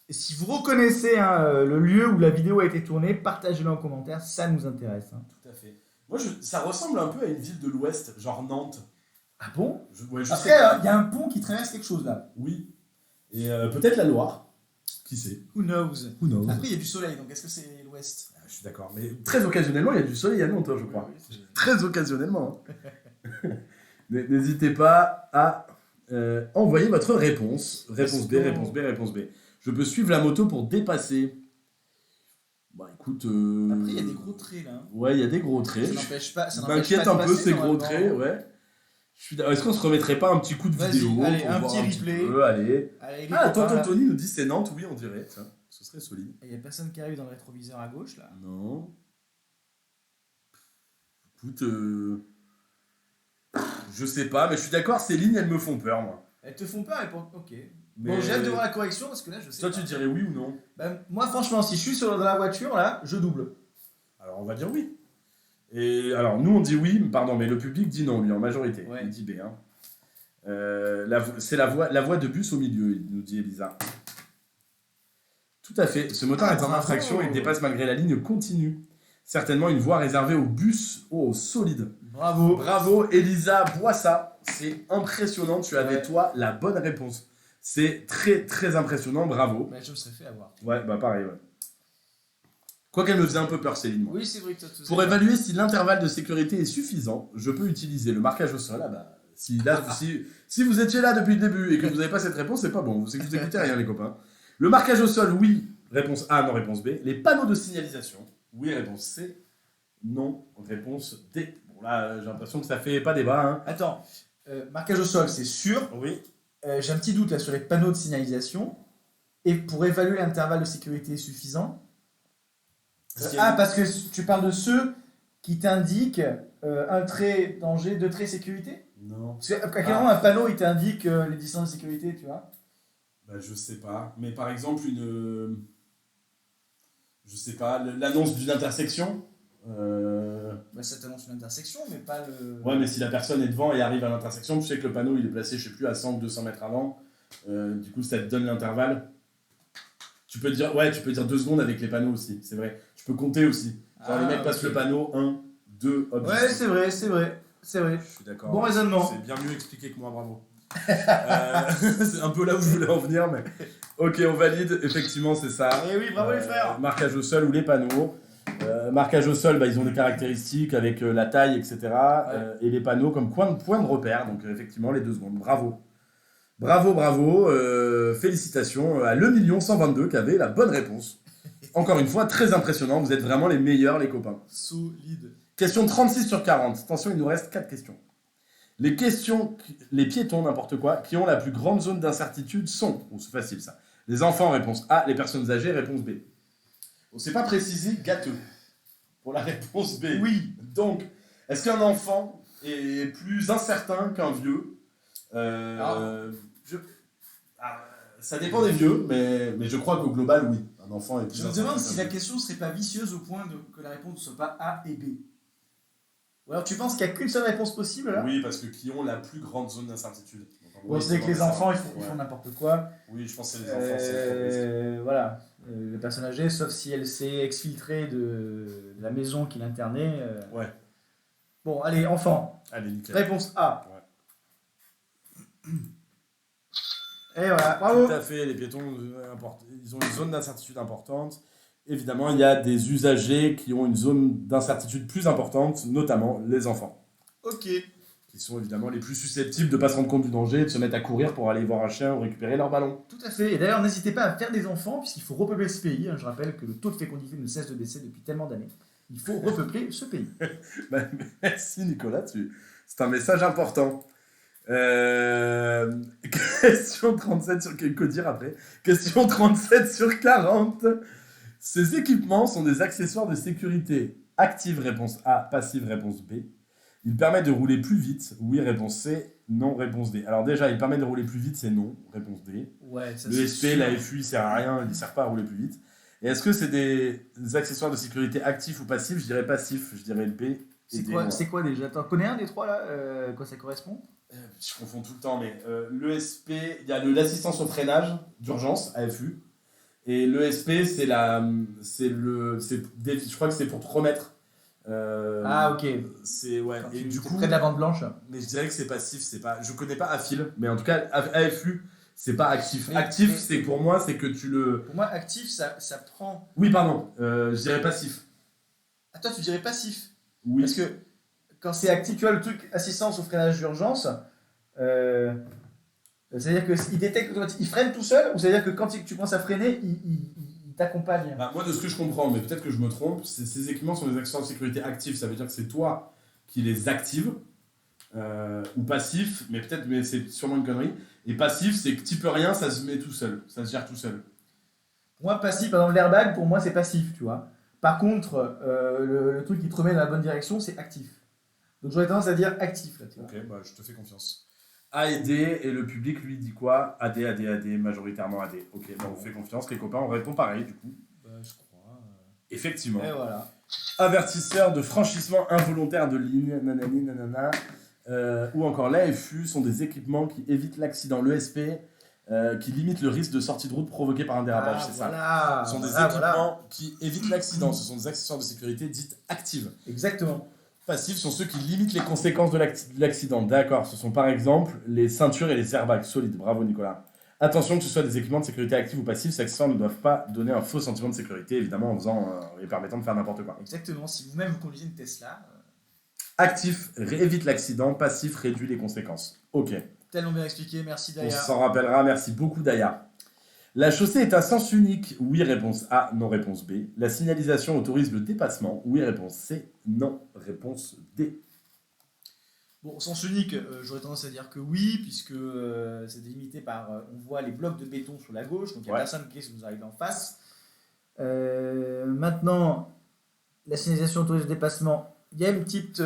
Et si vous reconnaissez le lieu où la vidéo a été tournée, partagez-le en commentaire, ça nous intéresse. Hein. Tout à fait. Moi, ça ressemble un peu à une ville de l'Ouest, genre Nantes. Ah bon? Après, il y a un pont qui traverse quelque chose là. Oui. Et peut-être la Loire. Qui sait? Who knows? Après, il y a du soleil, donc est-ce que c'est l'Ouest? Je suis d'accord, mais très occasionnellement, il y a du soleil à Nantes, je crois. Oui, très occasionnellement. N'hésitez pas à envoyer votre réponse. Réponse B, réponse B, réponse B. Je peux suivre la moto pour dépasser. Bah écoute. Après, il y a des gros traits là. Ouais, il y a des gros traits. Ça n'empêche pas. Ça m'inquiète un peu ces gros traits, ouais. Est-ce qu'on se remettrait pas un petit coup de vidéo? Allez, un petit replay. Allez. Ah, tonton Tony nous dit c'est Nantes, oui, on dirait. Tiens, ce serait solide. Il y a personne qui arrive dans le rétroviseur à gauche là. Non. Écoute, je sais pas, mais je suis d'accord, ces lignes elles me font peur, moi. Elles te font peur et pour. Ok. Mais... Bon, j'ai hâte de voir la correction parce que là je sais. Toi, tu dirais oui ou non? Moi, franchement, si je suis dans la voiture là, je double. Alors, on va dire oui. Et alors, nous on dit oui, pardon, mais le public dit non, lui, en majorité. Ouais. Il dit B. Hein. C'est la voie de bus au milieu, nous dit Elisa. Tout à fait. Ce moteur est en infraction, il dépasse malgré la ligne continue. Certainement une voie réservée aux bus. Oh, solide. Bravo. Bravo, Elisa Boissa. C'est impressionnant. Tu avais, toi, la bonne réponse. C'est très, très impressionnant. Bravo. Je me serais fait avoir. Ouais, bah pareil, ouais. Quoi qu'elle me faisait un peu peur, Céline. Moi. Oui, c'est vrai que toi, pour évaluer si l'intervalle de sécurité est suffisant, je peux utiliser le marquage au sol. Ah bah, si vous étiez là depuis le début et que vous n'avez pas cette réponse, c'est pas bon. C'est que vous écoutez rien, les copains. Le marquage au sol, oui. Réponse A, non, réponse B. Les panneaux de signalisation, oui, réponse C. Non, réponse D. Bon, là, j'ai l'impression que ça fait pas débat. Hein. Attends, marquage au sol, c'est sûr. Oui. J'ai un petit doute là sur les panneaux de signalisation. Et pour évaluer l'intervalle de sécurité suffisant. Parce que tu parles de ceux qui t'indiquent un trait danger, deux traits sécurité? Non. Parce qu'à quel moment un panneau il t'indique les distances de sécurité, tu vois? Bah, je sais pas. Mais par exemple, je sais pas, l'annonce d'une intersection. Ça t'annonce une intersection, mais pas le. Ouais, mais si la personne est devant et arrive à l'intersection, tu sais que le panneau il est placé, je sais plus, à 100 ou 200 mètres avant. Du coup, ça te donne l'intervalle. Tu peux dire 2 secondes avec les panneaux aussi, c'est vrai. Tu peux compter aussi. Genre les mecs passent le panneau 1, 2, hop. Ouais, c'est vrai. Je suis d'accord. Bon raisonnement. C'est bien mieux expliqué que moi, bravo. C'est un peu là où je voulais en venir, mais. Ok, on valide, effectivement, c'est ça. Et oui, bravo les frères. Marquage au sol ou les panneaux. Marquage au sol, ils ont des caractéristiques avec la taille, etc. Et les panneaux comme point de repère, donc effectivement, les 2 secondes. Bravo. Bravo. Félicitations à le 122 qui avait la bonne réponse. Encore une fois, très impressionnant. Vous êtes vraiment les meilleurs, les copains. Solide. Question 36 sur 40. Attention, il nous reste 4 questions. Les piétons, n'importe quoi, qui ont la plus grande zone d'incertitude sont... Bon, c'est facile ça. Les enfants, réponse A. Les personnes âgées, réponse B. On ne s'est pas précisé gâteux pour la réponse B. Oui. Donc, est-ce qu'un enfant est plus incertain qu'un vieux? Ça dépend des vieux, mais je crois qu'au global, oui. Un enfant est plus Je me incertain demande qu'un si vieux. la question ne serait pas vicieuse au point que la réponse ne soit pas A et B. Ou alors tu penses qu'il n'y a qu'une seule réponse possible là? Oui, parce que qui ont la plus grande zone d'incertitude. Bon, c'est que les enfants, ils font n'importe quoi. Oui, je pense que c'est les enfants. C'est voilà. Les personnes âgées, sauf si elle s'est exfiltrée de la maison qui l'internait. Ouais. Bon, allez, enfant. Allez, nickel. Réponse A. Ouais. Et voilà, bravo. Tout à fait, les piétons, ils ont une zone d'incertitude importante. Évidemment, il y a des usagers qui ont une zone d'incertitude plus importante, notamment les enfants. Ok. Qui sont évidemment les plus susceptibles de ne pas se rendre compte du danger et de se mettre à courir pour aller voir un chien ou récupérer leur ballon. Tout à fait. Et d'ailleurs, n'hésitez pas à faire des enfants, puisqu'il faut repeupler ce pays. Je rappelle que le taux de fécondité ne cesse de baisser depuis tellement d'années. Il faut repeupler ce pays. Bah, merci Nicolas, c'est un message important. Question 37 sur... Que dire après? Question 37 sur 40. Ces équipements sont des accessoires de sécurité. Active, réponse A. Passive, réponse B. Ils permettent de rouler plus vite. Oui, réponse C. Non, réponse D. Alors déjà, ils permettent de rouler plus vite, c'est non, réponse D. Ouais, ça Le c'est SP, sûr. la FU, il sert à rien, il ne sert pas à rouler plus vite. Et est-ce que c'est des accessoires de sécurité actifs ou passifs? Je dirais passif, je dirais le B. et D, moi. C'est quoi déjà? T'en connais un des trois là? Quoi ça correspond? Je confonds tout le temps, mais l'ESP, il y a l'assistance au freinage d'urgence, AFU. Et l'ESP, je crois que c'est pour te remettre. Ah, ok. C'est, ouais. Quand Et tu du es coup, près de la bande blanche. mais je dirais que c'est passif, c'est pas. Je connais pas AFIL, mais en tout cas, AFU, c'est pas actif. Mais- Actif, mais- c'est pour moi, c'est que tu le. Pour moi, actif, ça prend. Oui, pardon, je dirais passif. Ah, toi, tu dirais passif. Oui. Parce que quand c'est actif, tu vois le truc assistance au freinage d'urgence, c'est-à-dire qu'il détecte automatiquement, il freine tout seul, ou c'est-à-dire que quand tu commences à freiner, il t'accompagne. Bah, moi, de ce que je comprends, mais peut-être que je me trompe, ces équipements sont des accessoires de sécurité actifs. Ça veut dire que c'est toi qui les actives, ou passif, mais c'est sûrement une connerie. Et passif, c'est que tu peux rien, ça se met tout seul, ça se gère tout seul. Pour moi, passif, par exemple, l'airbag, pour moi, c'est passif, tu vois. Par contre, le truc qui te remet dans la bonne direction, c'est actif. Donc j'aurais tendance à dire actif, là, tu vois. Ok, bah je te fais confiance. A et D, et le public lui dit quoi? AD, AD, AD, majoritairement AD. Ok, bah on vous fait confiance, les copains, on répond pareil du coup. Bah, je crois. Effectivement. Et voilà. Avertisseur de franchissement involontaire de ligne, nanani, nanana. Ou encore l'AFU sont des équipements qui évitent l'accident. L'ESP, qui limitent le risque de sortie de route provoqué par un dérapage, c'est ça. Voilà. Ce sont des Voilà, équipements voilà. qui évitent l'accident. Ce sont des accessoires de sécurité dites actives. Exactement. Passifs sont ceux qui limitent les conséquences de l'accident. D'accord, ce sont par exemple les ceintures et les airbags solides. Bravo Nicolas. Attention que ce soit des équipements de sécurité actifs ou passifs, ces accessoires ne doivent pas donner un faux sentiment de sécurité, évidemment en faisant et permettant de faire n'importe quoi. Exactement. Si vous-même vous conduisez une Tesla, Actif évite l'accident, passif réduit les conséquences. Ok, tellement bien expliqué. Merci on Daya. s'en rappellera, merci beaucoup Daya. La chaussée est à sens unique. Oui, réponse A, non, réponse B. La signalisation autorise le dépassement. Oui, réponse C, non, réponse D. Bon, sens unique, j'aurais tendance à dire que oui, puisque c'est délimité par. On voit les blocs de béton sur la gauche, donc il n'y a Ouais. personne qui vous arrive en face. Maintenant, la signalisation autorise le dépassement. Il y a une petite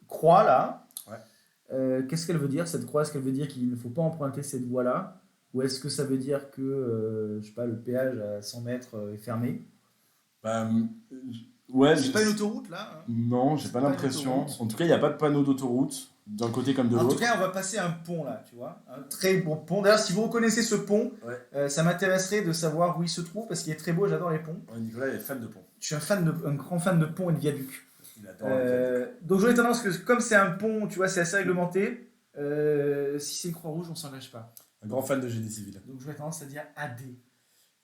croix là. Ouais. Qu'est-ce qu'elle veut dire cette croix? Est-ce qu'elle veut dire qu'il ne faut pas emprunter cette voie là? Ou est-ce que ça veut dire que je sais pas, le péage à 100 mètres est fermé? Bah, ouais, C'est pas une autoroute là hein. Non, j'ai C'est pas pas une l'impression. autoroute. En tout cas, il n'y a pas de panneau d'autoroute d'un côté comme de En tout l'autre. cas, on va passer un pont là, tu vois. Un très beau pont. D'ailleurs, si vous reconnaissez ce pont, Ouais. ça m'intéresserait de savoir où il se trouve parce qu'il est très beau, j'adore les ponts. Ouais, Nicolas est fan de pont. Je suis un grand fan de ponts et de viaducs. Il adore le Donc j'aurais tendance que, comme c'est un pont, tu vois, c'est assez réglementé, si c'est une croix rouge, on s'engage pas. un grand fan de génie civil. Donc j'aurais tendance à dire AD.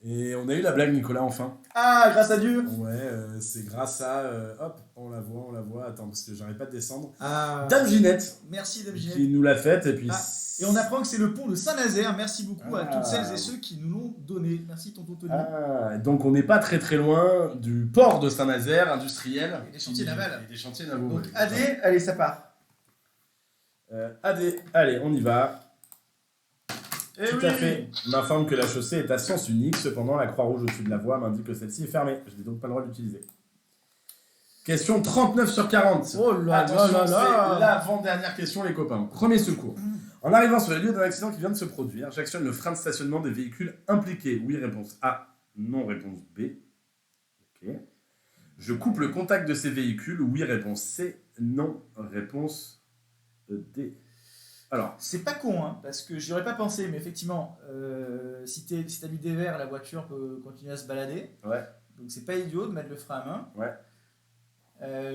Et on a eu la blague, Nicolas, enfin. Ah, grâce à Dieu! Ouais, c'est grâce à. Hop, on la voit. Attends, parce que j'arrive pas de descendre. Ah, Dame Ginette, merci Dame Ginette. qui nous l'a faite, et puis. Ah, Et on apprend que c'est le pont de Saint-Nazaire. Merci beaucoup à Ah. toutes celles et ceux qui nous l'ont donné. Merci tonton Tony. Ah, donc on n'est pas très très loin du port de Saint-Nazaire, industriel. Et des chantiers navals. Et des chantiers navals. Donc ouais. AD, allez, ça part. AD, allez, on y va. Eh Tout oui. à fait. On m'informe que la chaussée est à sens unique, cependant la croix rouge au-dessus de la voie m'indique que celle-ci est fermée. Je n'ai donc pas le droit d'utiliser. Question 39 sur 40. Oh là Attention, là là là. c'est l'avant-dernière question, les copains. Premier secours. En arrivant sur les lieux d'un accident qui vient de se produire, j'actionne le frein de stationnement des véhicules impliqués. Oui, réponse A. Non, réponse B. Ok. Je coupe le contact de ces véhicules. Oui, réponse C. Non, réponse D. Alors, C'est pas con, hein, parce que j'y aurais pas pensé, mais effectivement, si t'as mis des verres, la voiture peut continuer à se balader. ouais. Donc c'est pas idiot de mettre le frein à main. Ouais.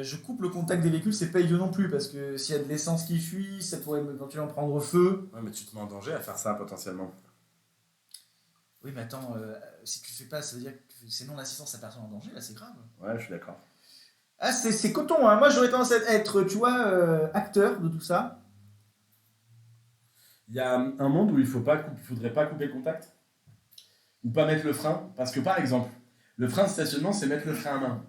Je coupe le contact des véhicules, c'est pas idiot non plus, parce que s'il y a de l'essence qui fuit, ça pourrait éventuellement prendre feu. Ouais, mais tu te mets en danger à faire ça potentiellement. Oui, mais attends, si tu fais pas, ça veut dire que c'est non l'assistance à personne en danger, là c'est grave. Ouais, je suis d'accord. Ah, c'est coton, hein. Moi j'aurais tendance à être, tu vois, acteur de tout ça. Il y a un monde où il faudrait pas couper le contact ou pas mettre le frein, parce que par exemple, le frein de stationnement, c'est mettre le frein à main.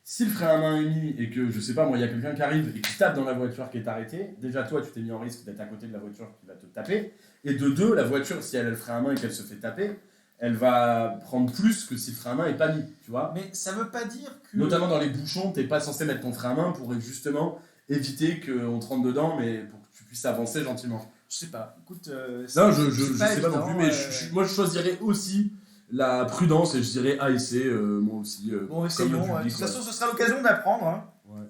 Si le frein à main est mis et que, je sais pas moi, il y a quelqu'un qui arrive et qui tape dans la voiture qui est arrêtée, déjà toi, tu t'es mis en risque d'être à côté de la voiture qui va te taper. Et de deux, la voiture, si elle a le frein à main et qu'elle se fait taper, elle va prendre plus que si le frein à main n'est pas mis, tu vois. Mais ça veut pas dire que... Notamment dans les bouchons, t'es pas censé mettre ton frein à main pour justement éviter qu'on te rentre dedans, mais pour que tu puisses avancer gentiment. Je sais pas, écoute... Non, je sais pas évident, non plus, mais moi je choisirais aussi la prudence et je dirais A et C, moi aussi. Bon, essayons. De toute façon, ce sera l'occasion d'apprendre. Hein. Ouais.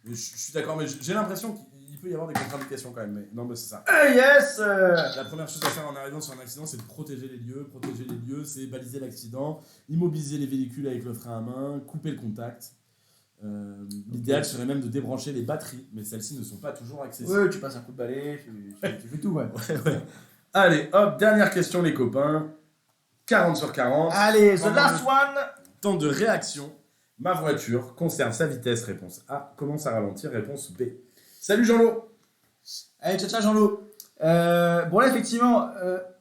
Mais je suis d'accord, mais j'ai l'impression qu'il peut y avoir des contre-indications quand même. Mais non, mais c'est ça. Yes La première chose à faire en arrivant sur un accident, c'est de protéger les lieux. Protéger les lieux, c'est baliser l'accident, immobiliser les véhicules avec le frein à main, couper le contact. L'idéal serait même de débrancher les batteries, mais celles-ci ne sont pas toujours accessibles. Ouais, tu passes un coup de balai, tu fais tout, ouais. Ouais. Allez, hop, dernière question les copains. 40 sur 40. Allez, the last one. Temps de réaction. Ma voiture conserve sa vitesse. Réponse A. Commence à ralentir. Réponse B. Salut Jean-Lo. Allez, ciao Jean-Lo. Bon là, effectivement,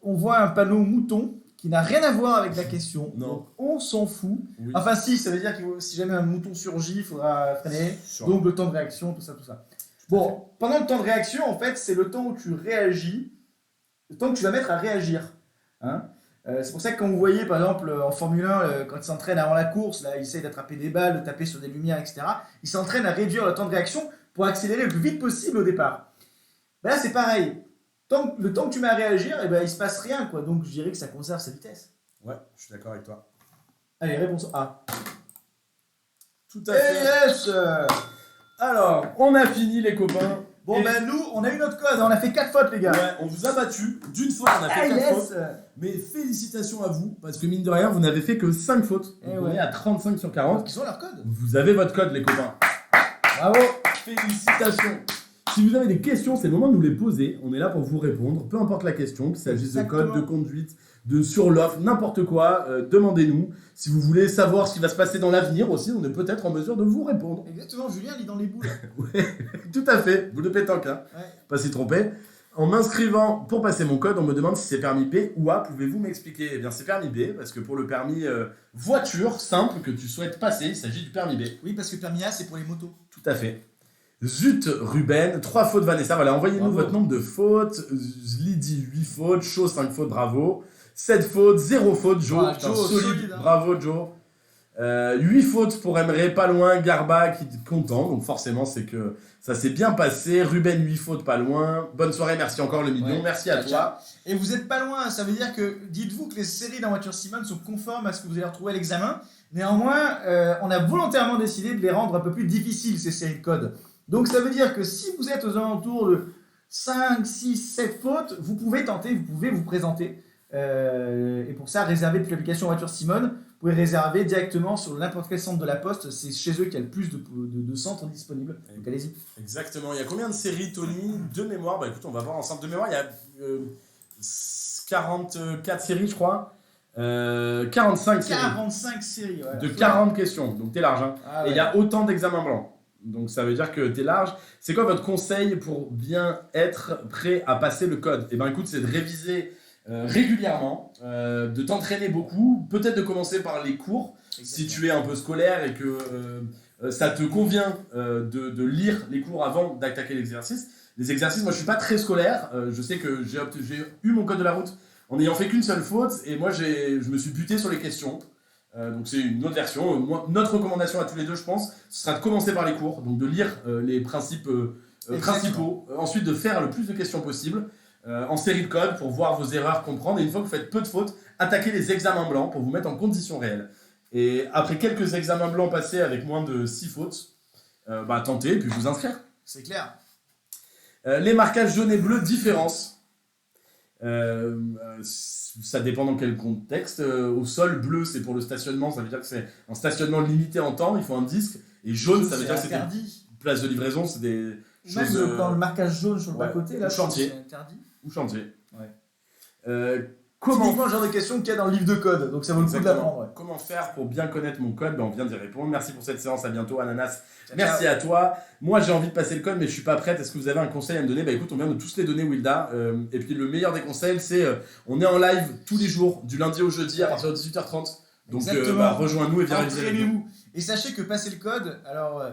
on voit un panneau mouton qui n'a rien à voir avec la question. Non. Donc, on s'en fout. Oui. Enfin si, ça veut dire que si jamais un mouton surgit, il faudra freiner. Donc le temps de réaction, tout ça. Bon, pendant le temps de réaction, en fait, c'est le temps où tu réagis, le temps que tu vas mettre à réagir. Hein. C'est pour ça que quand vous voyez, par exemple, en Formule 1, quand ils s'entraînent avant la course, là, ils essayent d'attraper des balles, de taper sur des lumières, etc. Ils s'entraînent à réduire le temps de réaction pour accélérer le plus vite possible au départ. Ben là, c'est pareil. Le temps que tu mets à réagir, eh ben, il se passe rien, quoi. Donc, je dirais que ça conserve sa vitesse. Ouais, je suis d'accord avec toi. Allez, réponse A. Tout à fait. Yes. Alors, on a fini les copains. Bon, ben nous, on a eu notre code. On a fait 4 fautes, les gars. Ouais, on vous a battu. D'une faute, on a fait 4 fautes. Mais félicitations à vous, parce que mine de rien, vous n'avez fait que 5 fautes. Donc on est à 35 sur 40. Ils ont leur code. Vous avez votre code, les copains. Bravo. Félicitations. Si vous avez des questions, c'est le moment de nous les poser. On est là pour vous répondre. Peu importe la question, qu'il s'agisse de code, de conduite, de sur l'offre, n'importe quoi, demandez-nous. Si vous voulez savoir ce qui va se passer dans l'avenir aussi, on est peut-être en mesure de vous répondre. Exactement, Julien lit dans les boules. Ouais, tout à fait. Boule de pétanque, hein. Ouais. Pas s'y tromper. En m'inscrivant pour passer mon code, on me demande si c'est permis B ou A. Pouvez-vous m'expliquer ? Eh bien, c'est permis B, parce que pour le permis voiture simple que tu souhaites passer, il s'agit du permis B. Oui, parce que le permis A, c'est pour les motos. Tout à fait. Zut, Ruben, 3 fautes Vanessa. Voilà, envoyez-nous votre nombre de fautes. Lydie, 8 fautes. Cho, 5 fautes, bravo. 7 fautes, 0 fautes, Joe. Ah, Joe, solide, hein. Bravo, Joe. 8 fautes pour Emre, pas loin. Garba qui est content, donc forcément, c'est que ça s'est bien passé. Ruben, 8 fautes, pas loin. Bonne soirée, merci encore le million. Ouais, merci à toi. Et vous êtes pas loin, ça veut dire que dites-vous que les séries dans Voiture Simone sont conformes à ce que vous allez retrouver à l'examen. Néanmoins, on a volontairement décidé de les rendre un peu plus difficiles, ces séries de codes. Donc ça veut dire que si vous êtes aux alentours de 5, 6, 7 fautes, vous pouvez tenter, vous pouvez vous présenter. Et pour ça, réservez depuis l'application Voiture Simone. Vous pouvez réserver directement sur n'importe quel centre de la Poste. C'est chez eux qu'il y a le plus de centres disponibles. Donc allez-y. Exactement. Il y a combien de séries, Tony ? De mémoire, bah écoute, on va voir ensemble. De mémoire, il y a 44 séries, je crois. 45 séries. 45 séries, ouais. De 40 questions. Donc t'es large. Hein. Ah, ouais. Et il y a autant d'examens blancs. Donc ça veut dire que t'es large. C'est quoi votre conseil pour bien être prêt à passer le code ? Eh ben écoute, c'est de réviser régulièrement, de t'entraîner beaucoup, peut-être de commencer par les cours. Exactement. Si tu es un peu scolaire et que ça te convient de lire les cours avant d'attaquer l'exercice. Les exercices, moi je suis pas très scolaire. Je sais que j'ai eu mon code de la route en n'ayant fait qu'une seule faute et moi je me suis buté sur les questions. Donc c'est une autre version. Notre recommandation à tous les deux, je pense, ce sera de commencer par les cours, donc de lire les principes principaux, ensuite de faire le plus de questions possible en série de code pour voir vos erreurs, comprendre, et une fois que vous faites peu de fautes, attaquer les examens blancs pour vous mettre en conditions réelles. Et après quelques examens blancs passés avec moins de 6 fautes, tentez et puis vous inscrire. C'est clair. Les marquages jaune et bleu, différence. Ça dépend dans quel contexte. Au sol, bleu, c'est pour le stationnement, ça veut dire que c'est un stationnement limité en temps, il faut un disque. Et jaune, ça veut dire que c'est des places de livraison, c'est des choses... Même dans le marquage jaune sur le bas-côté, là, chantier. C'est interdit. Ou chantier. Ouais. Typiquement le genre de questions qu'il y a dans le livre de code, donc ça vaut le coup de l'apprendre. Ouais. Comment faire pour bien connaître mon code ? On vient d'y répondre. Merci pour cette séance, à bientôt Ananas. Merci à toi. Moi j'ai envie de passer le code mais je suis pas prête. Est-ce que vous avez un conseil à me donner ? Écoute, on vient de tous les donner, Wilda. Et puis le meilleur des conseils, c'est on est en live tous les jours, du lundi au jeudi à partir de 18h30. Donc rejoins-nous et viens réviser. Entraînez-vous. Et sachez que passer le code, alors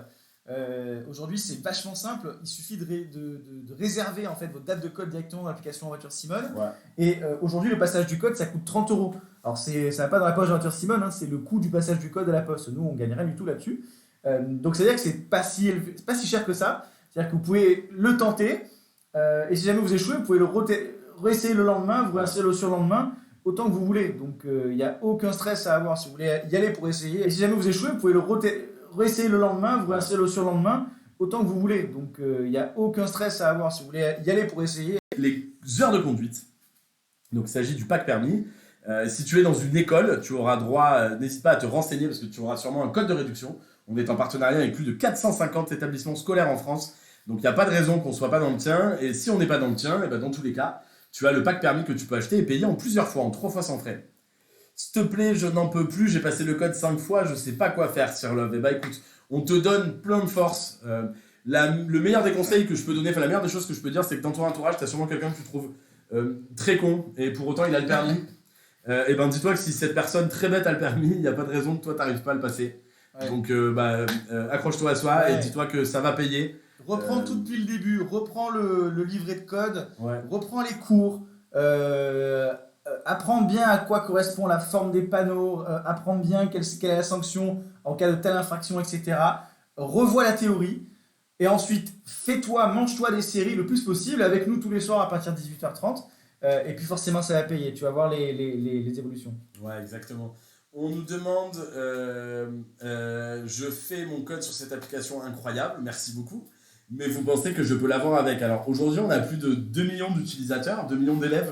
aujourd'hui c'est vachement simple, il suffit de réserver en fait votre date de code directement dans l'application Voiture Simone. Ouais. Et aujourd'hui le passage du code ça coûte 30 euros. Alors ça va pas dans la poche de Voiture Simone, hein, c'est le coût du passage du code à la poste. Nous on gagne rien du tout là-dessus. Donc c'est à dire que c'est pas si cher que ça. C'est-à-dire que vous pouvez le tenter et si jamais vous échouez, vous pouvez le réessayer le lendemain, vous réessayer le surlendemain. Autant que vous voulez, donc il n'y a aucun stress à avoir si vous voulez y aller pour essayer. Et si jamais vous échouez, vous pouvez le réessayer le lendemain, vous réessayer le surlendemain, autant que vous voulez. Donc il n'y a aucun stress à avoir si vous voulez y aller pour essayer. Les heures de conduite, donc il s'agit du pack permis. Si tu es dans une école, tu auras droit, n'hésite pas à te renseigner parce que tu auras sûrement un code de réduction. On est en partenariat avec plus de 450 établissements scolaires en France, donc il n'y a pas de raison qu'on ne soit pas dans le tien. Et si on n'est pas dans le tien, et ben dans tous les cas, tu as le pack permis que tu peux acheter et payer en plusieurs fois, en 3 fois sans frais. S'il te plaît, je n'en peux plus, j'ai passé le code 5 fois, je ne sais pas quoi faire, Sir Love. Et bah écoute, on te donne plein de force. Le meilleur des conseils que je peux donner, enfin la meilleure des choses que je peux dire, c'est que dans ton entourage, tu as sûrement quelqu'un que tu trouves très con et pour autant il a le permis. Et ben dis-toi que si cette personne très bête a le permis, il n'y a pas de raison que toi tu n'arrives pas à le passer. Ouais. Donc accroche-toi à soi et dis-toi que ça va payer. Reprends tout depuis le début, reprends le livret de code, ouais. Reprends les cours, apprends bien à quoi correspond la forme des panneaux, apprends bien quelle est la sanction en cas de telle infraction, etc. Revois la théorie et ensuite mange-toi des séries le plus possible avec nous tous les soirs à partir de 18h30 et puis forcément ça va payer, tu vas voir les évolutions. Ouais, exactement. On nous demande, je fais mon code sur cette application incroyable, merci beaucoup. Mais vous pensez que je peux l'avoir avec? Alors aujourd'hui, on a plus de 2 millions d'utilisateurs, 2 millions d'élèves.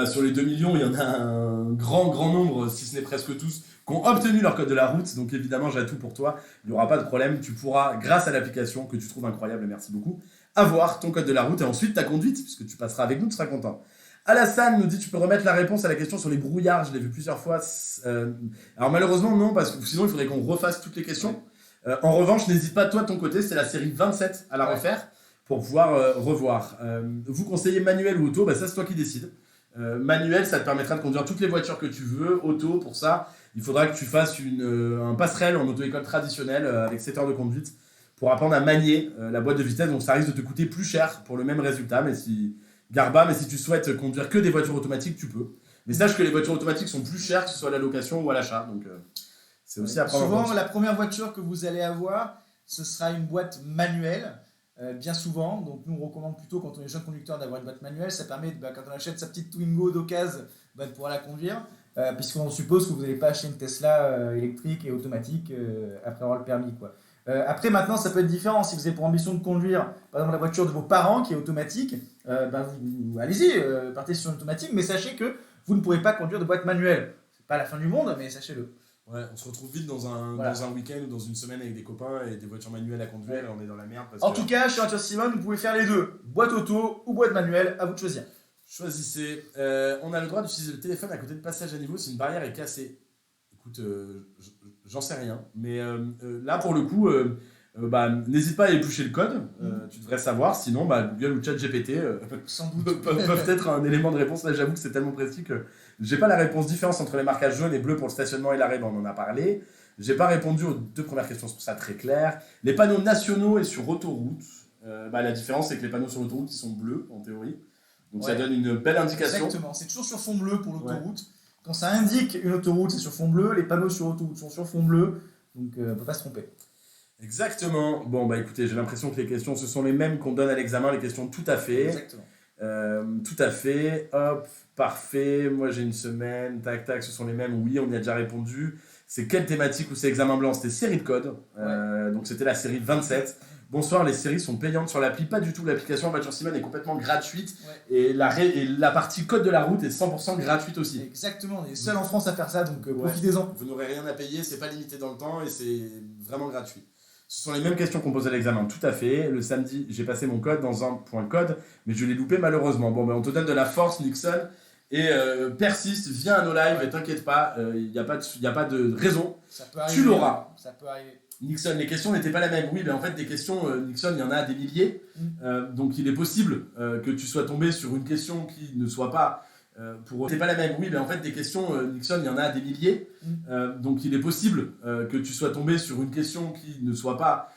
Sur les 2 millions, il y en a un grand nombre, si ce n'est presque tous, qui ont obtenu leur code de la route. Donc évidemment, j'ai tout pour toi. Il n'y aura pas de problème. Tu pourras, grâce à l'application que tu trouves incroyable, merci beaucoup, avoir ton code de la route et ensuite ta conduite, puisque tu passeras avec nous, tu seras content. Alassane nous dit tu peux remettre la réponse à la question sur les brouillards. Je l'ai vu plusieurs fois. Alors malheureusement, non, parce que sinon, il faudrait qu'on refasse toutes les questions. Ouais. En revanche, n'hésite pas, toi, de ton côté, c'est la série 27 à la refaire pour pouvoir revoir. Vous conseillez manuel ou auto, ça, c'est toi qui décides. Manuel, ça te permettra de conduire toutes les voitures que tu veux. Auto, pour ça, il faudra que tu fasses un passerelle en auto-école traditionnelle avec 7 heures de conduite pour apprendre à manier la boîte de vitesse. Donc, ça risque de te coûter plus cher pour le même résultat. Mais si tu souhaites conduire que des voitures automatiques, tu peux. Mais sache que les voitures automatiques sont plus chères, que ce soit à la location ou à l'achat. Donc, c'est aussi à prendre en compte. Souvent, la première voiture que vous allez avoir, ce sera une boîte manuelle, bien souvent. Donc, nous, on recommande plutôt, quand on est jeune conducteur, d'avoir une boîte manuelle. Ça permet, quand on achète sa petite Twingo d'occasion, de pouvoir la conduire. Puisqu'on suppose que vous n'allez pas acheter une Tesla électrique et automatique après avoir le permis, quoi. Après, maintenant, ça peut être différent. Si vous avez pour ambition de conduire, par exemple, la voiture de vos parents qui est automatique, allez-y, partez sur une automatique, mais sachez que vous ne pourrez pas conduire de boîte manuelle. C'est pas la fin du monde, mais sachez-le. Ouais, on se retrouve vite dans un week-end ou dans une semaine avec des copains et des voitures manuelles à conduire et on est dans la merde. En tout cas, chez Voiture Simone, vous pouvez faire les deux. Boîte auto ou boîte manuelle, à vous de choisir. Choisissez. On a le droit d'utiliser le téléphone à côté de passage à niveau si une barrière est cassée. Écoute, j'en sais rien. Mais là, pour le coup, n'hésite pas à éplucher le code. Tu devrais savoir. Sinon, Google ou ChatGPT peuvent être un élément de réponse. Là, j'avoue que c'est tellement précis que j'ai pas la réponse. Différence entre les marquages jaunes et bleus pour le stationnement et l'arrêt, on en a parlé. J'ai pas répondu aux 2 premières questions, c'est pour ça très clair. Les panneaux nationaux et sur autoroute. La différence, c'est que les panneaux sur autoroute, ils sont bleus, en théorie. Donc ça donne une belle indication. Exactement, c'est toujours sur fond bleu pour l'autoroute. Ouais. Quand ça indique une autoroute, c'est sur fond bleu. Les panneaux sur autoroute sont sur fond bleu. Donc on ne peut pas se tromper. Exactement. Bon, écoutez, j'ai l'impression que les questions, ce sont les mêmes qu'on donne à l'examen. Les questions, tout à fait. Exactement. Tout à fait. Hop, parfait. Moi, j'ai une semaine. Tac, tac, ce sont les mêmes. Oui, on y a déjà répondu. C'est quelle thématique ou c'est examen blanc? C'était série de code. Donc, c'était la série 27. Bonsoir, les séries sont payantes sur l'appli. Pas du tout. L'application Voiture Simone est complètement gratuite. Ouais. Et la partie code de la route est 100% gratuite aussi. Exactement. On est seul en France à faire ça. Donc, profitez-en. Vous n'aurez rien à payer. C'est pas limité dans le temps et c'est vraiment gratuit. Ce sont les mêmes questions qu'on pose à l'examen, tout à fait. Le samedi, j'ai passé mon code dans un point code, mais je l'ai loupé malheureusement. Bon, on te donne de la force, Nixon, et persiste, viens à nos lives, et t'inquiète pas, il n'y a pas de raison. Ça peut arriver, tu l'auras. Ça peut arriver. Nixon, les questions n'étaient pas les mêmes. Oui, mais en fait, des questions, Nixon, il y en a des milliers. Donc, il est possible que tu sois tombé sur une question qui ne soit pas C'est pas la même, oui, mais en fait, des questions, Nixon, il y en a des milliers. Donc, il est possible que tu sois tombé sur une question qui ne soit pas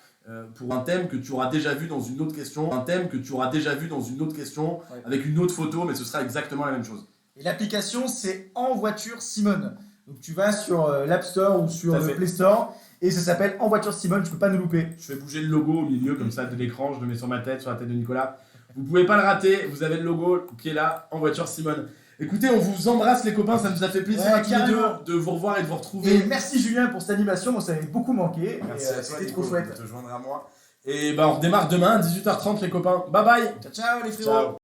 pour un thème que tu auras déjà vu dans une autre question. Un thème que tu auras déjà vu dans une autre question, avec une autre photo, mais ce sera exactement la même chose. Et l'application, c'est En Voiture Simone. Donc, tu vas sur l'App Store ou sur le Play Store. Et ça s'appelle En Voiture Simone, tu peux pas nous louper. Je fais bouger le logo au milieu comme ça de l'écran, je le mets sur ma tête, sur la tête de Nicolas. Vous pouvez pas le rater, vous avez le logo qui est là, En Voiture Simone. Écoutez, on vous embrasse les copains, ça nous a fait plaisir à tous les deux de vous revoir et de vous retrouver. Et merci Julien pour cette animation, moi ça m'avait beaucoup manqué. Merci à toi, c'était trop chouette. De te joindre à moi. Et bah on redémarre demain, 18h30 les copains. Bye bye. Ciao ciao les frérots. Ciao.